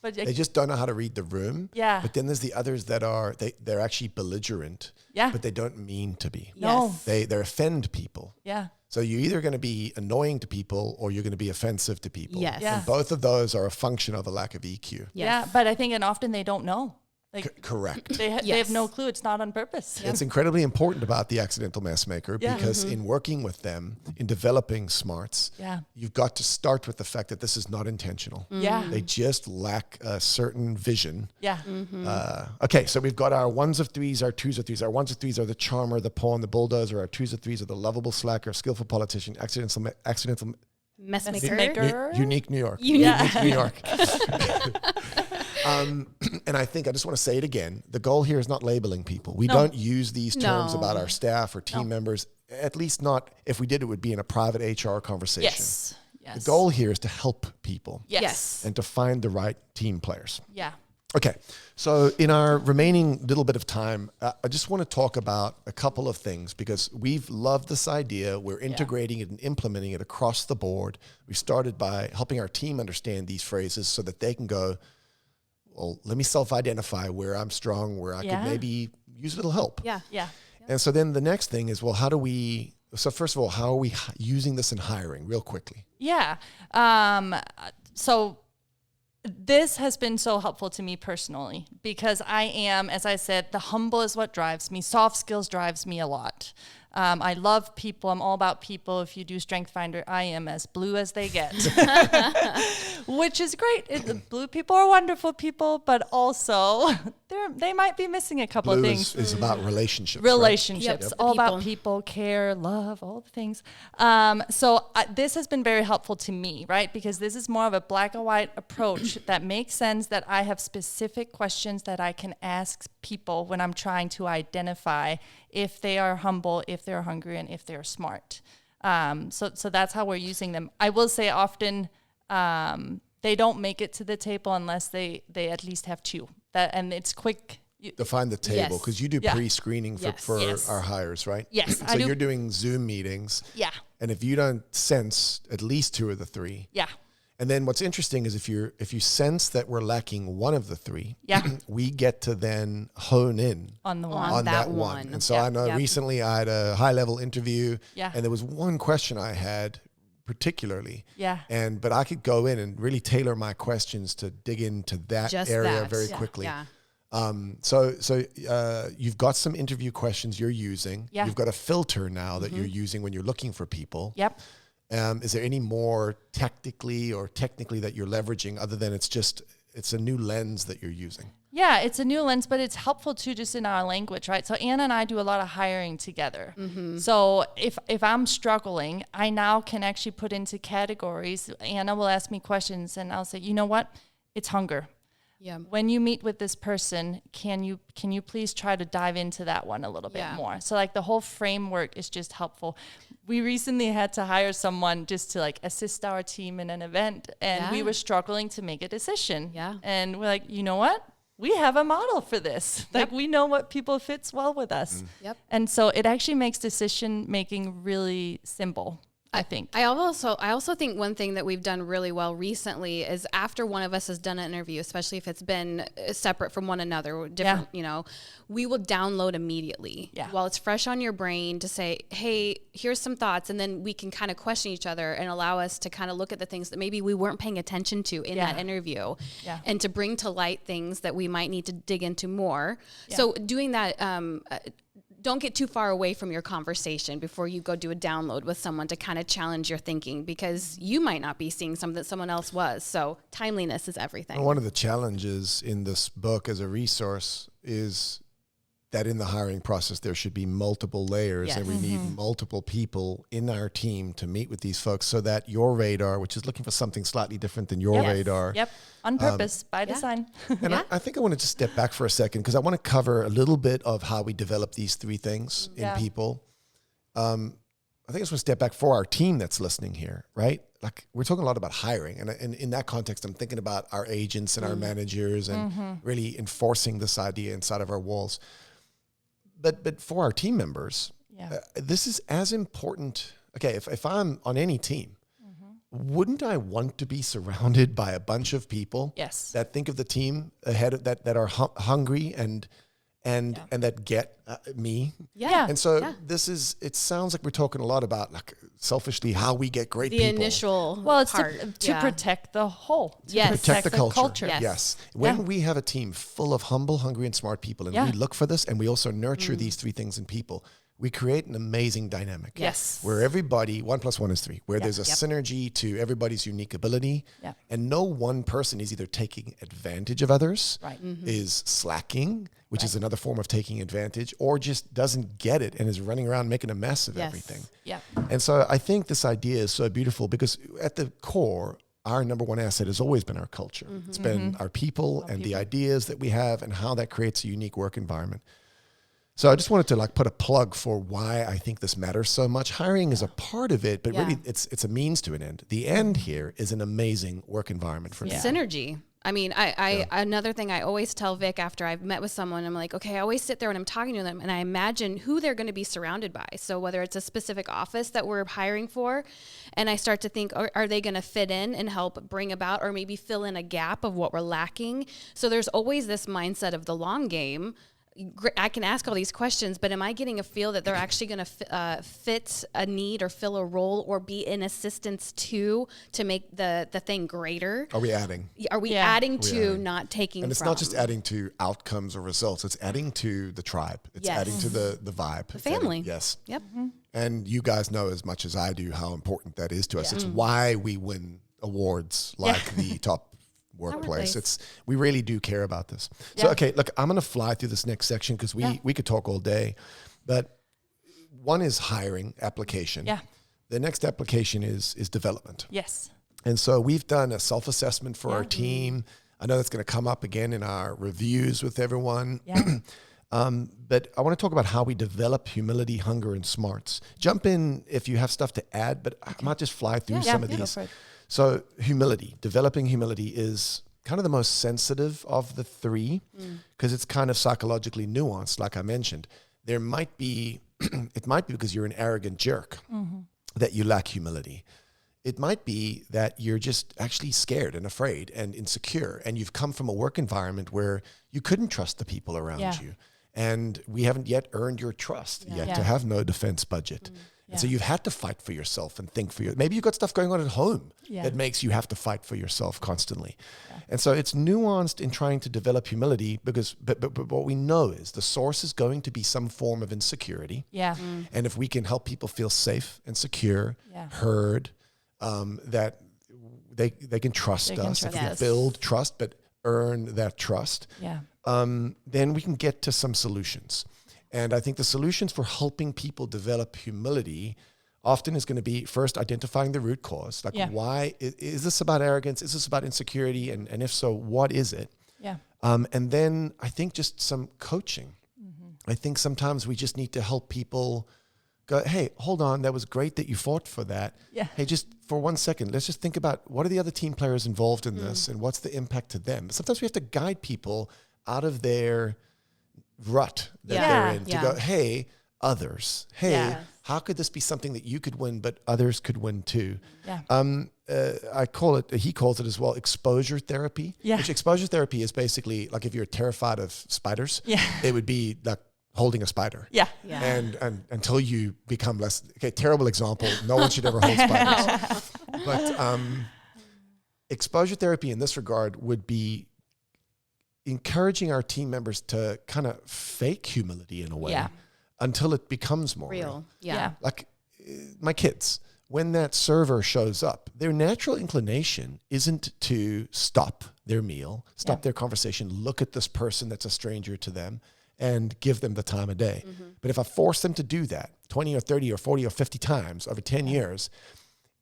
but they just don't know how to read the room. Yeah. But then there's the others that are, they're actually belligerent. Yeah. But they don't mean to be. No. Yes. They offend people. Yeah. So you're either going to be annoying to people or you're going to be offensive to people. Yes. Yeah. And both of those are a function of a lack of EQ. Yeah. But I think, and often they don't know. Like Correct. they have Yes. no clue. It's not on purpose. It's incredibly important about the accidental mess maker Yeah. because in working with them, in developing smarts, Yeah. you've got to start with the fact that this is not intentional. Yeah. They just lack a certain vision. Yeah. Okay, so we've got our ones of threes, our twos of threes. Our ones of threes are the charmer, the pawn, the bulldozer. Our twos of threes are the lovable slacker, skillful politician, accidental Mess Mess maker. maker. unique New York. Unique. New York. And I think I just want to say it again. The goal here is not labeling people. We don't use these terms No. about our staff or team members. At least not if we did, it would be in a private HR conversation. Yes. Yes. The goal here is to help people Yes. and to find the right team players. Yeah. Okay, so in our remaining little bit of time, I just want to talk about a couple of things because we've loved this idea. We're integrating it and implementing it across the board. We started by helping our team understand these phrases so that they can go, well, let me self-identify where I'm strong, where I could maybe use a little help. Yeah. Yeah. And so then the next thing is, well, so first of all, how are we using this in hiring real quickly? Yeah. So this has been so helpful to me personally because I am, as I said, the humble is what drives me. Soft skills drives me a lot. I love people. I'm all about people. If you do Strength Finder, I am as blue as they get, which is great. Blue people are wonderful people, but also they might be missing a couple Blue of things. is about relationships. Right? Relationships, Yep. all about People. people, care, love, all the things. So this has been very helpful to me, right? Because this is more of a black and white approach that makes sense, that I have specific questions that I can ask people when I'm trying to identify if they are humble, if they're hungry, and if they're smart. So that's how we're using them. I will say often they don't make it to the table unless they at least have two. And it's quick. Define the table Yes. because you do Yeah. pre-screening for Yes. our hires, right? Yes, So I do. you're doing Zoom meetings. Yeah. And if you don't sense at least two of the three, Yeah. and then what's interesting is if you sense that we're lacking one of the three, Yeah. we get to then hone in On the one. On on that that one. one. And so Yeah. I know Yep. recently I had a high level interview, Yeah. and there was one question I had particularly. Yeah. But I could go in and really tailor my questions to dig into that Just area that. very Yeah. quickly. Yeah. So you've got some interview questions you're using. Yeah. You've got a filter now that you're using when you're looking for people. it's a new lens that you're using. Yeah, it's a new lens, but it's helpful too, just in our language, right? So Anna and I do a lot of hiring together. So if I'm struggling, I now can actually put into categories. Anna will ask me questions, and I'll say, you know what? It's hunger. Yeah. When you meet with this person, can you please try to dive into that one a little bit more? So like the whole framework is just helpful. We recently had to hire someone just to like assist our team in an event, and we were struggling to make a decision. Yeah. And we're like, you know what? We have a model for this. Like we know what people fits well with us. Yep. And so it actually makes decision making really simple, I think. I also think one thing that we've done really well recently is after one of us has done an interview, especially if it's been separate from one another, different, we will download immediately while it's fresh on your brain to say, hey, here's some thoughts. And then we can kind of question each other and allow us to kind of look at the things that maybe we weren't paying attention to in that interview and to bring to light things that we might need to dig into more. So doing that, don't get too far away from your conversation before you go do a download with someone to kind of challenge your thinking, because you might not be seeing something that someone else was. So timeliness is everything. One of the challenges in this book as a resource is that in the hiring process, there should be multiple layers and we need multiple people in our team to meet with these folks so that your radar, which is looking for something slightly different than your radar. Yep. On purpose, by design. And I think I want to just step back for a second because I want to cover a little bit of how we develop these three things in people. I think I just want to step back for our team that's listening here, right? Like we're talking a lot about hiring. And in that context, I'm thinking about our agents and our managers and really enforcing this idea inside of our walls. But for our team members, this is as important. Okay, if I'm on any team, wouldn't I want to be surrounded by a bunch of people that think of the team ahead of that are hungry and that get me? And so this is, it sounds like we're talking a lot about like selfishly how we get great people. The initial it's part. to protect the whole. Protect the culture. Yes. When we have a team full of humble, hungry, and smart people, and we look for this, and we also nurture these three things in people, we create an amazing dynamic. Where everybody, 1 + 1 is 3, where there's a synergy to everybody's unique ability, and no one person is either taking advantage of others, is slacking, which is another form of taking advantage, or just doesn't get it and is running around making a mess of everything. And so I think this idea is so beautiful because at the core, our number one asset has always been our culture. It's been our people and the ideas that we have and how that creates a unique work environment. So I just wanted to like put a plug for why I think this matters so much. Hiring is a part of it, but really it's a means to an end. The end here is an amazing work environment for me. Synergy. I mean, another thing I always tell Vic after I've met with someone, I'm like, okay, I always sit there when I'm talking to them and I imagine who they're going to be surrounded by. So whether it's a specific office that we're hiring for, and I start to think, are they going to fit in and help bring about or maybe fill in a gap of what we're lacking? So there's always this mindset of the long game. I can ask all these questions, but am I getting a feel that they're actually going to fit a need or fill a role or be in assistance to make the thing greater? Are we adding? Are we adding to not taking And it's from? not just adding to outcomes or results. It's adding to the tribe. It's adding to the vibe. The family. Yes. Yep. And you guys know as much as I do how important that is to us. It's why we win awards like the top workplace. We really do care about this. So, okay, look, I'm going to fly through this next section because we could talk all day. But one is hiring application. The next application is development. And so we've done a self-assessment for our team. I know that's going to come up again in our reviews with everyone. But I want to talk about how we develop humility, hunger, and smarts. Jump in if you have stuff to add, but I might just fly through some of these. So humility, developing humility is kind of the most sensitive of the three because it's kind of psychologically nuanced, like I mentioned. There might be, it might be because you're an arrogant jerk that you lack humility. It might be that you're just actually scared and afraid and insecure, and you've come from a work environment where you couldn't trust the people around you. And we haven't yet earned your trust yet to have no defense budget. And so you've had to fight for yourself and think for you. Maybe you've got stuff going on at home that makes you have to fight for yourself constantly. And so it's nuanced in trying to develop humility because, but what we know is the source is going to be some form of insecurity. And if we can help people feel safe and secure, heard, that they can trust us, if we build trust, but earn that trust, then we can get to some solutions. And I think the solutions for helping people develop humility often is going to be first identifying the root cause. Like, why is this about arrogance? Is this about insecurity? And if so, what is it? Yeah. And then I think just some coaching. I think sometimes we just need to help people go, hey, hold on, that was great that you fought for that. Yeah. Hey, just for 1 second, let's just think about what are the other team players involved in this and what's the impact to them. Sometimes we have to guide people out of their rut that they're in to go, hey, others, hey, how could this be something that you could win, but others could win too? I call it, he calls it as well, exposure therapy. Which exposure therapy is basically like if you're terrified of spiders, it would be like holding a spider. And until you become less, terrible example, no one should ever hold spiders. But exposure therapy in this regard would be encouraging our team members to kind of fake humility in a way until it becomes more real. Like my kids, when that server shows up, their natural inclination isn't to stop their meal, stop their conversation, look at this person that's a stranger to them and give them the time of day. But if I force them to do that 20 or 30 or 40 or 50 times over 10 years,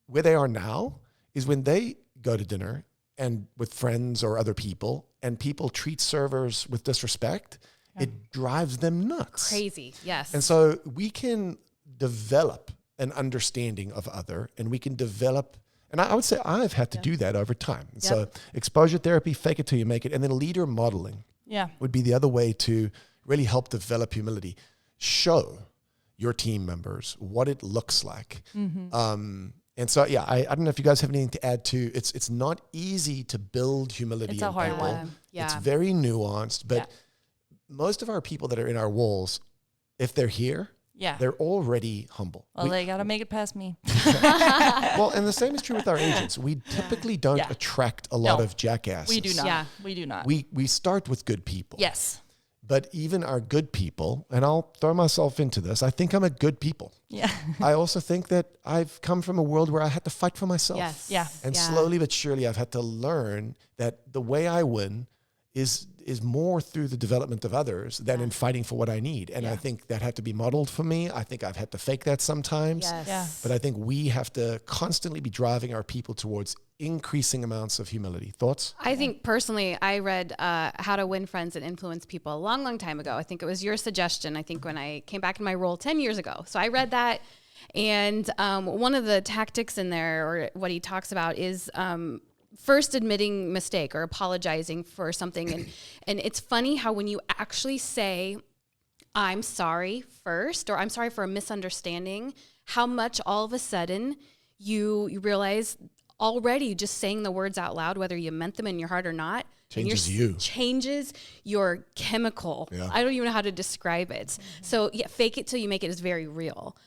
where they are now is when they go to dinner and with friends or other people, and people treat servers with disrespect, it drives them nuts. Crazy, yes. And so we can develop an understanding of other, and we can develop, and I would say I've had to do that over time. And so exposure therapy, fake it till you make it, and then leader modeling would be the other way to really help develop humility. Show your team members what it looks like. And so, I don't know if you guys have anything to add to. It's not easy to build humility. It's a hard one. It's very nuanced, but most of our people that are in our walls, if they're here, they're already humble. Well, they got to make it past me. Well, and the same is true with our agents. We typically don't attract a lot of jackasses. We do not. We do not. We start with good people. Yes. But even our good people, and I'll throw myself into this, I think I'm a good people. I also think that I've come from a world where I had to fight for myself. And slowly but surely I've had to learn that the way I win is more through the development of others than in fighting for what I need. And I think that had to be modeled for me. I think I've had to fake that sometimes. But I think we have to constantly be driving our people towards increasing amounts of humility. Thoughts? I think personally, I read How to Win Friends and Influence People a long, long time ago. I think it was your suggestion, I think when I came back in my role 10 years ago. So I read that. And one of the tactics in there, or what he talks about, is first admitting mistake or apologizing for something. And it's funny how when you actually say, I'm sorry first, or I'm sorry for a misunderstanding, how much all of a sudden you realize already just saying the words out loud, whether you meant them in your heart or not, changes your chemical. I don't even know how to describe it. So fake it till you make it is very real.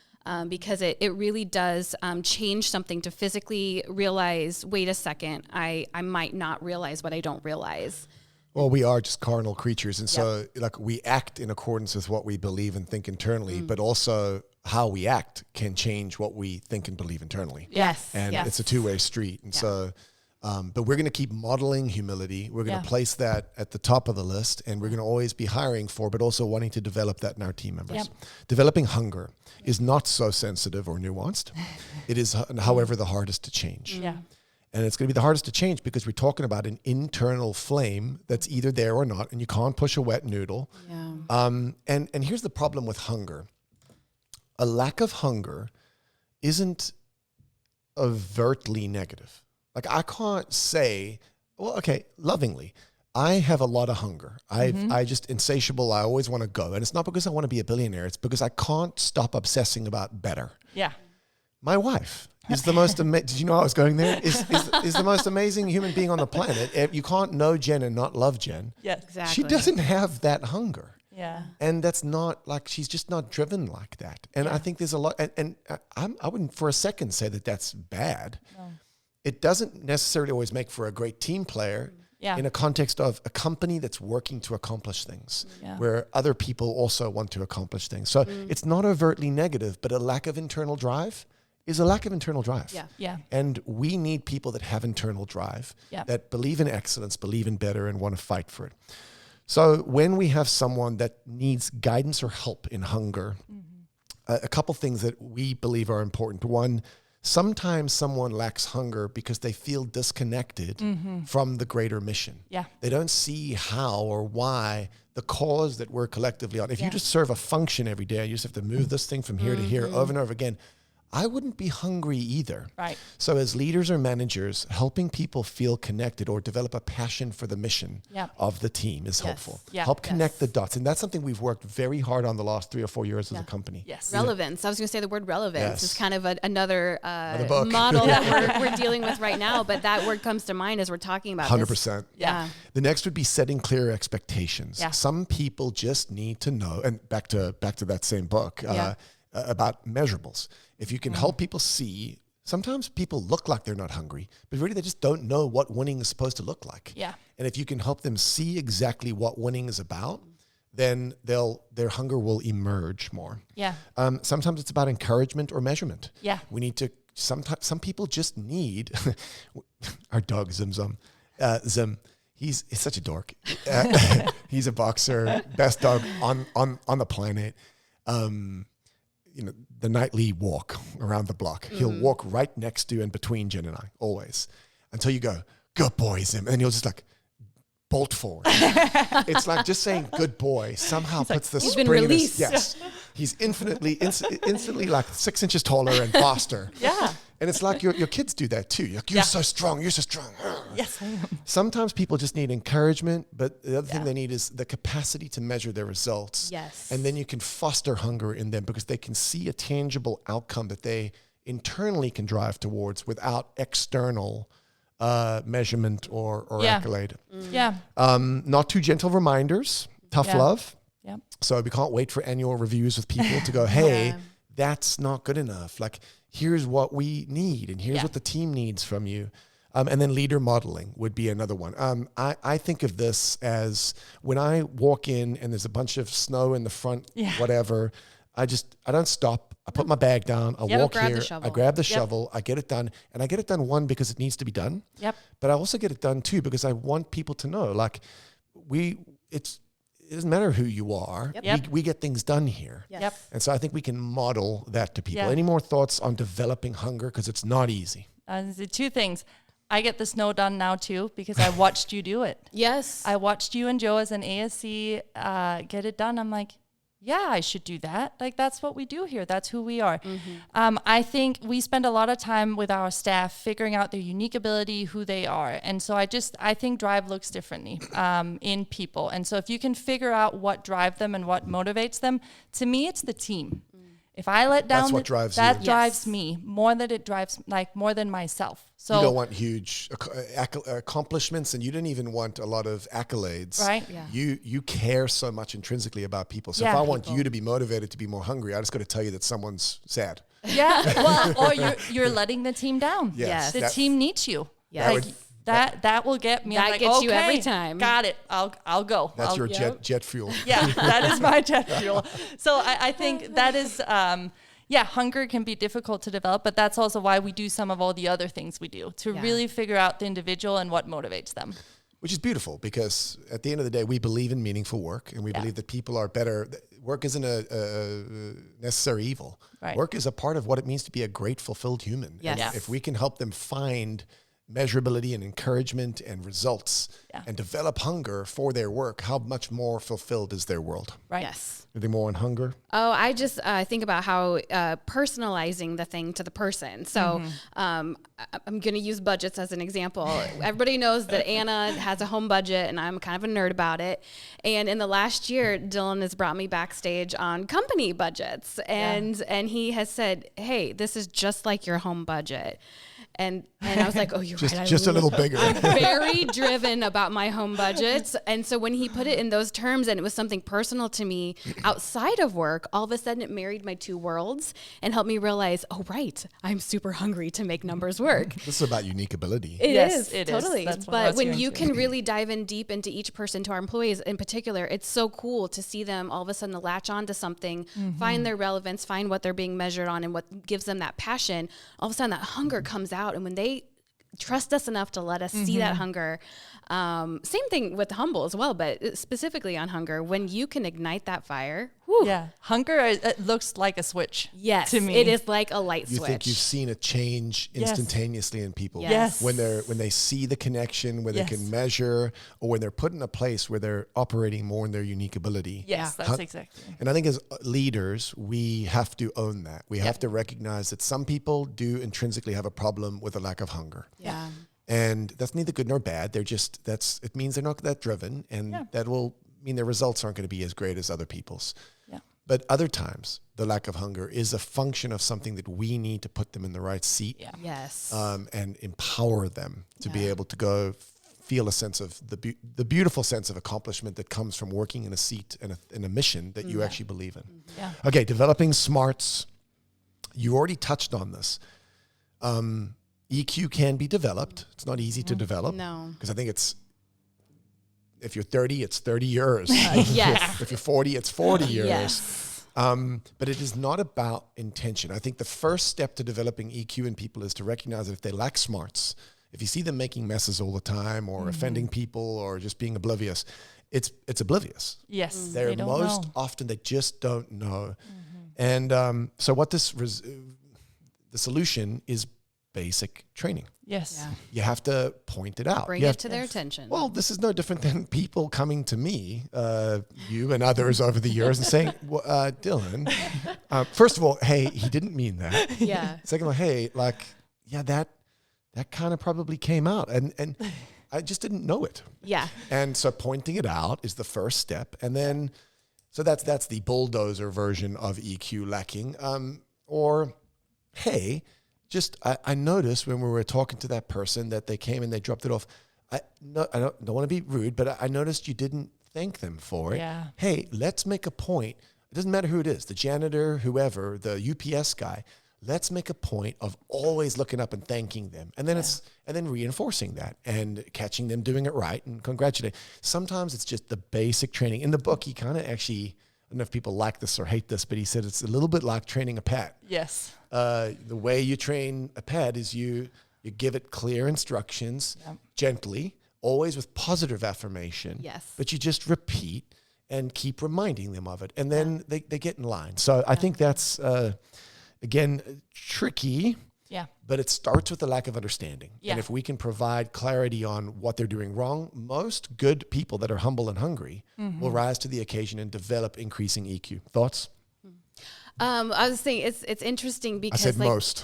Because it really does change something to physically realize, wait a second, I might not realize what I don't realize. Well, we are just carnal creatures. And so like we act in accordance with what we believe and think internally, but also how we act can change what we think and believe internally. And it's a two-way street. And so, but we're going to keep modeling humility. We're going to place that at the top of the list, and we're going to always be hiring for, but also wanting to develop that in our team members. Developing hunger is not so sensitive or nuanced. It is, however, the hardest to change. And it's going to be the hardest to change because we're talking about an internal flame that's either there or not, and you can't push a wet noodle. And here's the problem with hunger. A lack of hunger isn't overtly negative. Like I can't say, well, okay, lovingly, I have a lot of hunger. I just insatiable. I always want to go. And it's not because I want to be a billionaire. It's because I can't stop obsessing about better. My wife is the most amazing. Did you know I was going there? Is the most amazing human being on the planet. You can't know Jen and not love Jen. Exactly. She doesn't have that hunger. And that's not like, she's just not driven like that. And I think there's a lot, and I wouldn't for a second say that that's bad. No. It doesn't necessarily always make for a great team player in a context of a company that's working to accomplish things where other people also want to accomplish things. So it's not overtly negative, but a lack of internal drive is a lack of internal drive. Yeah. Yeah. And we need people that have internal drive, Yeah. that believe in excellence, believe in better, and want to fight for it. So when we have someone that needs guidance or help in hunger, a couple things that we believe are important. One, sometimes someone lacks hunger because they feel disconnected from the greater mission. Yeah. They don't see how or why the cause that we're collectively on. If you just serve a function every day, you just have to move this thing from here to here over and over again, I wouldn't be hungry either. Right. So as leaders or managers, helping people feel connected or develop a passion for the mission of the team is helpful. Yeah. Help connect the dots. And that's something we've worked very hard on the last 3 or 4 years as a company. Yes. Relevance. I was going to say the word relevance Yes. is kind of another book. model that we're dealing with right now. But that word comes to mind as we're talking about 100%. Yeah. The next would be setting clear expectations. Yeah. Some people just need to know, and back to that same book, about measurables. If you can help people see, sometimes people look like they're not hungry, but really they just don't know what winning is supposed to look like. Yeah. And if you can help them see exactly what winning is about, then their hunger will emerge more. Yeah. Sometimes it's about encouragement or measurement. Yeah. We need to, some people just need, our dog Zim, he's such a dork. He's a boxer, best dog on the planet. The nightly walk around the block. He'll walk right next to and between Jen and I, always, until you go, good boy, Zim. And then he'll just like bolt forward. It's like just saying good boy somehow puts the spring in his, yes. He's instantly like 6 inches taller and faster. Yeah. And it's like your kids do that too. You're so strong. You're so strong. Yes, I am. Sometimes people just need encouragement, but the other thing they need is the capacity to measure their results. Yes. And then you can foster hunger in them because they can see a tangible outcome that they internally can drive towards without external measurement or accolade. Yeah. Not too gentle reminders, tough love. Yeah. So we can't wait for annual reviews with people to go, hey, that's not good enough. Like, here's what we need and here's what the team needs from you. And then leader modeling would be another one. I think of this as when I walk in and there's a bunch of snow in the front, whatever, I don't stop. I put my bag down. I walk here. I grab the shovel. I get it done. And I get it done, one, because it needs to be done. Yep. But I also get it done, two, because I want people to know, like, it doesn't matter who you are. We get things done here. Yes. Yep. And so I think we can model that to people. Yeah. Any more thoughts on developing hunger? Because it's not easy. The two things. I get the snow done now too because I watched you do it. Yes. I watched you and Joe as an ASC get it done. I'm like, yeah, I should do that. Like, that's what we do here. That's who we are. I think we spend a lot of time with our staff figuring out their unique ability, who they are. And so I think drive looks differently in people. And so if you can figure out what drives them and what motivates them, to me, it's the team. If I let down, that's what drives you. That drives me more than myself. So you don't want huge accomplishments, and you don't even want a lot of accolades. Right? Yeah. You care so much intrinsically about people. So if I want you to be motivated to be more hungry, I just got to tell you that someone's sad. Yeah. Well, or you're letting the team down. Yes. The team needs you. Yeah. Like, that will get me. That I'm like, gets okay, you every time. Got it. I'll go. That's your jet fuel. Yeah, that is my jet fuel. So I think that is, hunger can be difficult to develop, but that's also why we do some of all the other things we do to really figure out the individual and what motivates them. Which is beautiful because at the end of the day, we believe in meaningful work and we believe that people are better. Work isn't a necessary evil. Right. Work is a part of what it means to be a great, fulfilled human. Yes. And if we can help them find measurability and encouragement and results and develop hunger for their work, how much more fulfilled is their world? Right. Yes. Anything more on hunger? Oh, I just think about how personalizing the thing to the person. So I'm going to use budgets as an example. Everybody knows that Anna has a home budget, and I'm kind of a nerd about it. And in the last year, Dylan has brought me backstage on company budgets, and he has said, "Hey, this is just like your home budget." And I was like, oh, you're right. Just a little bigger. I'm very driven about my home budget. And so when he put it in those terms and it was something personal to me outside of work, all of a sudden it married my two worlds and helped me realize, oh, right, I'm super hungry to make numbers work. This is about unique ability. It is totally. That's what I But was when going you to. can really dive in deep into each person, to our employees in particular, it's so cool to see them all of a sudden latch on to something, find their relevance, find what they're being measured on and what gives them that passion. All of a sudden that hunger comes out. And when they trust us enough to let us see that hunger, same thing with humble as well, but specifically on hunger, when you can ignite that fire. Whew, Yeah, hunger, it looks like a switch. yes, to me. it is like a light You switch. think you've seen a change Yes. instantaneously in people Yes. when they see the connection, when Yes. they can measure, or when they're put in a place where they're operating more in their unique ability. Yes, Yeah. that's exactly. And I think as leaders, we have to own that. We have to recognize that some people do intrinsically have a problem with a lack of hunger. Yeah. And that's neither good nor bad. They're just, it means they're not that driven, and that will mean their results aren't going to be as great as other people's. Yeah. But other times, the lack of hunger is a function of something that we need to put them in the right seat Yeah. Yes. and empower them to be able to go feel a sense of the beautiful sense of accomplishment that comes from working in a seat and in a mission that you actually believe in. Yeah. Okay, developing smarts. You already touched on this. EQ can be developed. It's not easy to develop. No. Because I think if you're 30, it's 30 years. Yes. If you're 40, it's 40 years. Yes. But it is not about intention. I think the first step to developing EQ in people is to recognize that if they lack smarts, if you see them making messes all the time or offending people or just being oblivious, it's oblivious. Yes, They're they don't most know. often, they just don't know. And so what the solution is basic training. Yes. Yeah. You have to point it out. Bring You it have to their attention. Well, this is no different than people coming to me, you and others over the years and saying, well, Dylan, first of all, hey, he didn't mean that. yeah. Second of all, hey, that kind of probably came out and I just didn't know it. Yeah. And so pointing it out is the first step. And then, so that's the bulldozer version of EQ lacking. Or, hey, I noticed when we were talking to that person that they came and they dropped it off. I don't want to be rude, but I noticed you didn't thank them for it. Yeah. Hey, let's make a point. It doesn't matter who it is, the janitor, whoever, the UPS guy. Let's make a point of always looking up and thanking them. And then and then reinforcing that and catching them doing it right and congratulating. Sometimes it's just the basic training. In the book, he kind of actually, I don't know if people like this or hate this, but he said it's a little bit like training a pet. Yes. The way you train a pet is you give it clear instructions gently, always with positive affirmation. Yes. But you just repeat and keep reminding them of it. And then they get in line. So I think that's, again, tricky. Yeah. But it starts with a lack of understanding. Yeah. And if we can provide clarity on what they're doing wrong, most good people that are humble and hungry will rise to the occasion and develop increasing EQ. Thoughts? I was saying it's interesting I because said most.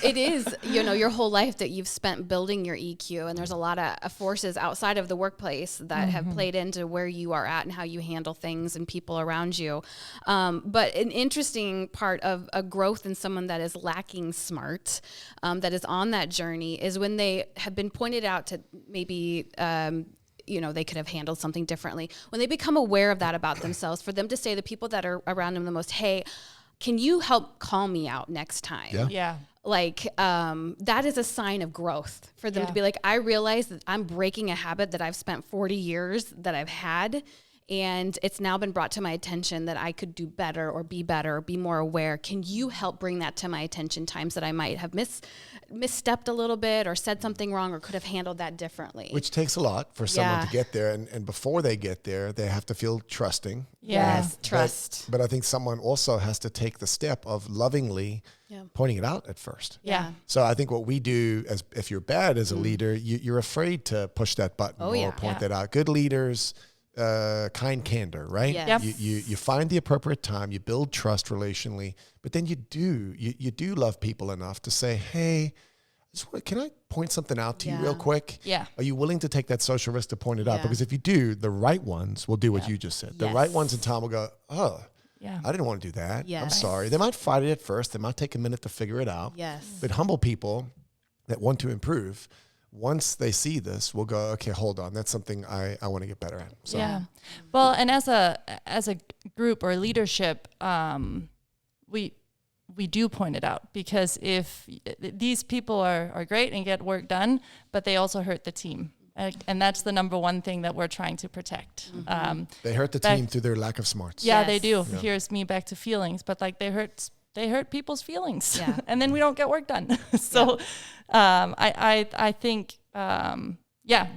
it is, your whole life that you've spent building your EQ, and there's a lot of forces outside of the workplace that have played into where you are at and how you handle things and people around you. But an interesting part of a growth in someone that is lacking smart, that is on that journey, is when they have been pointed out to maybe they could have handled something differently. When they become aware of that about themselves, for them to say to the people that are around them the most, hey, can you help call me out next time? Yeah. Yeah. That is a sign of growth for them to be like, I realize that I'm breaking a habit that I've spent 40 years that I've had. And it's now been brought to my attention that I could do better or be more aware. Can you help bring that to my attention times that I might have misstepped a little bit or said something wrong or could have handled that differently? Which takes a lot for someone Yeah. to get there. And before they get there, they have to feel trusting. Yes, trust. But I think someone also has to take the step of lovingly pointing it out at first. Yeah. So I think what we do, as if you're bad as a leader, you're afraid to push that button or point that out. Good leaders, kind candor, right? Yes. Yep. You find the appropriate time, you build trust relationally, but then you do love people enough to say, hey, can I point something out to you real quick? Yeah. Are you willing to take that social risk to point it out? Yeah. Because if you do, the right ones will do what you just said. The Yes. right ones in time will go, oh, Yeah. I didn't want to do that. I'm Yes. sorry. They might fight it at first. They might take a minute to figure it out. Yes. But humble people that want to improve, once they see this, will go, okay, hold on. That's something I want to get better at. So. Yeah. Well, and as a group or leadership, we do point it out, because if these people are great and get work done, but they also hurt the team. And that's the number one thing that we're trying to protect. They hurt the team through their lack of smarts. Yeah, Yes. they do. Yeah. Here's me back to feelings, but like they hurt people's feelings, Yeah. and then we don't get work done. So, I think,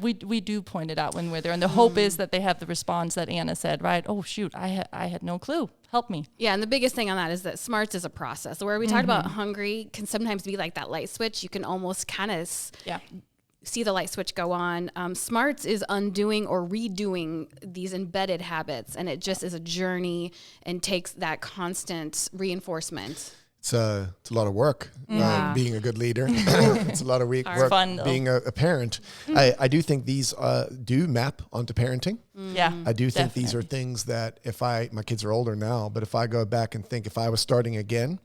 we do point it out when we're there, and the hope is that they have the response that Anna said, right? Oh shoot, I had no clue. Help me. Yeah, and the biggest thing on that is that smarts is a process. Where we talked about hungry can sometimes be like that light switch. You can almost kind of see the light switch go on. Smarts is undoing or redoing these embedded habits, and it just is a journey and takes that constant reinforcement. It's a lot of work being a good leader. It's a lot of work Fun, though. being a parent. I do think these do map onto parenting. Yeah, I do think these are things that my kids are older now, but if I go back and think if I was starting again,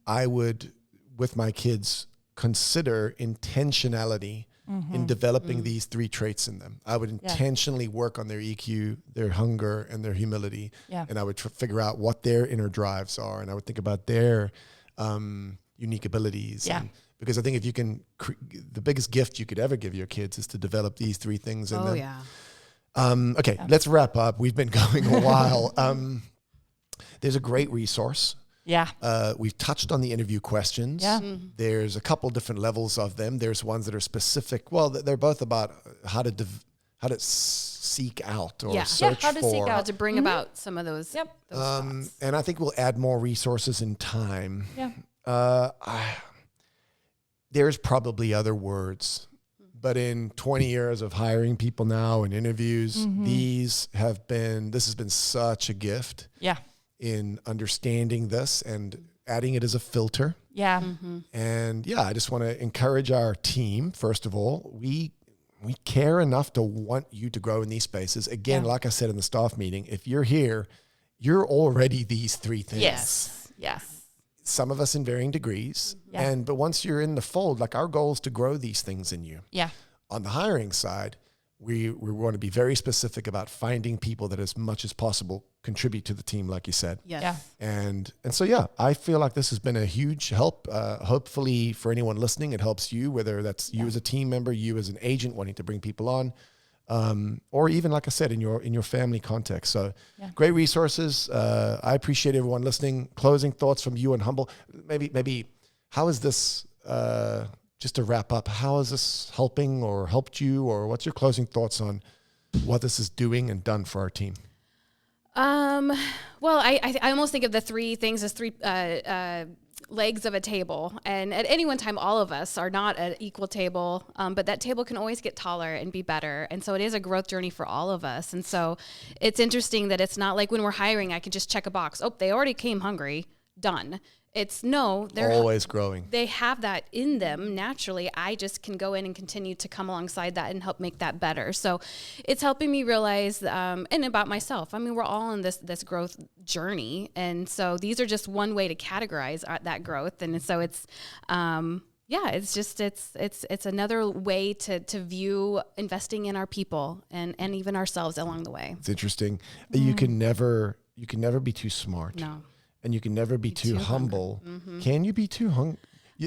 I would, with my kids, consider intentionality in developing these 3 traits in them. I would intentionally work on their EQ, their hunger, and their humility. Yeah. And I would figure out what their inner drives are. And I would think about their unique abilities. Yeah. Because I think if you can, the biggest gift you could ever give your kids is to develop these 3 things in them. Yeah. Let's wrap up. We've been going a while. There's a great resource. Yeah. We've touched on the interview questions. Yeah. There's a couple different levels of them. There's ones that are specific. Well, they're both about how to seek out or search how to for. seek out. To bring about some of those. Yep. Those thoughts. And I think we'll add more resources in time. Yeah. There's probably other words, but in 20 years of hiring people now and interviews, this has been such a gift. Yeah. In understanding this and adding it as a filter. Yeah. And I just want to encourage our team. First of all, we care enough to want you to grow in these spaces. Again, like I said in the staff meeting, if you're here, you're already these 3 things. Yes. Some of us in varying degrees. Yeah. But once you're in the fold, like our goal is to grow these things in you. Yeah. On the hiring side, we want to be very specific about finding people that as much as possible contribute to the team, like you said. Yes. Yeah. And so, I feel like this has been a huge help. Hopefully for anyone listening, it helps you, whether that's you as a team member, you as an agent wanting to bring people on, or even, like I said, in your family context. So great resources. I appreciate everyone listening. Closing thoughts from you and Humble. Maybe how is this, just to wrap up, how is this helping or helped you, or what's your closing thoughts on what this is doing and done for our team? Well, I almost think of the 3 things as 3 legs of a table. And at any one time, all of us are not at an equal table, but that table can always get taller and be better. And so it is a growth journey for all of us. And so it's interesting that it's not like when we're hiring, I can just check a box. Oh, they already came hungry. Done. It's they're always growing. They have that in them naturally. I just can go in and continue to come alongside that and help make that better. So it's helping me realize, and about myself. I mean, we're all in this growth journey. And so these are just one way to categorize that growth. And so it's, it's just, it's another way to view investing in our people and even ourselves along the way. It's interesting. You can never be too smart. No. And you can never be too humble. Mm-hmm. Can you be too hungry?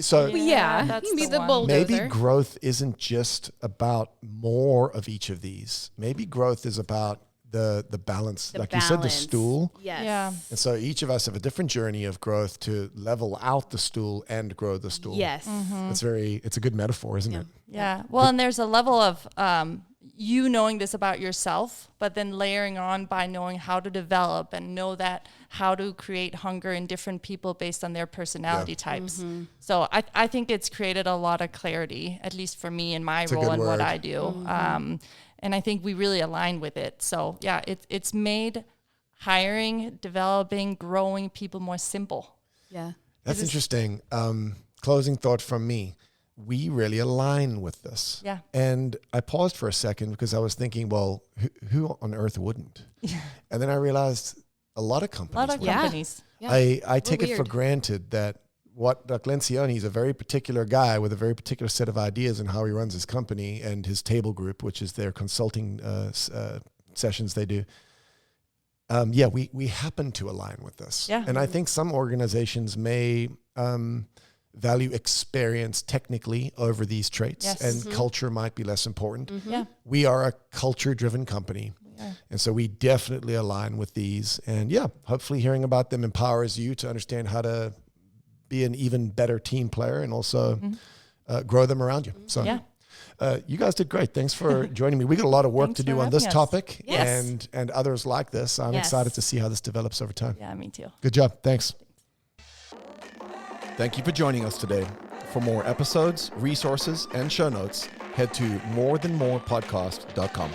So Yeah, that's you can be the the one. bulldozer. maybe growth isn't just about more of each of these. Maybe growth is about the balance. Like you said, the balance. stool. Yes. Yeah. And so each of us have a different journey of growth to level out the stool and grow the stool. Yes. It's a good metaphor, isn't it? Yeah. Well, and there's a level of you knowing this about yourself, but then layering on by knowing how to develop and know that how to create hunger in different people based on their personality types. So I think it's created a lot of clarity, at least for me in my It's a role good and what word. I do. And I think we really align with it. So it's made hiring, developing, growing people more simple. Yeah. That's interesting. Closing thought from me. We really align with this. Yeah. And I paused for a second because I was thinking, well, who on earth wouldn't? And then I realized a lot of A companies. lot of will. Yeah. companies. Yeah. I take it for weird. granted that Lencioni is a very particular guy with a very particular set of ideas in how he runs his company and his table group, which is their consulting sessions they do. We happen to align with this. Yeah. And I think some organizations may value experience technically over these traits, Yes. and culture might be less important. Yeah. We are a culture-driven company. are. And so we definitely align with these. And hopefully hearing about them empowers you to understand how to be an even better team player and also grow them around you. So you guys did great. Thanks for joining me. We got a lot of work Thanks to do for on this having us. topic Yes. and others like this. I'm Yes. excited to see how this develops over time. Yeah, me too. Good job. Thanks. Thank you for joining us today. For more episodes, resources, and show notes, head to morethanmorepodcast.com.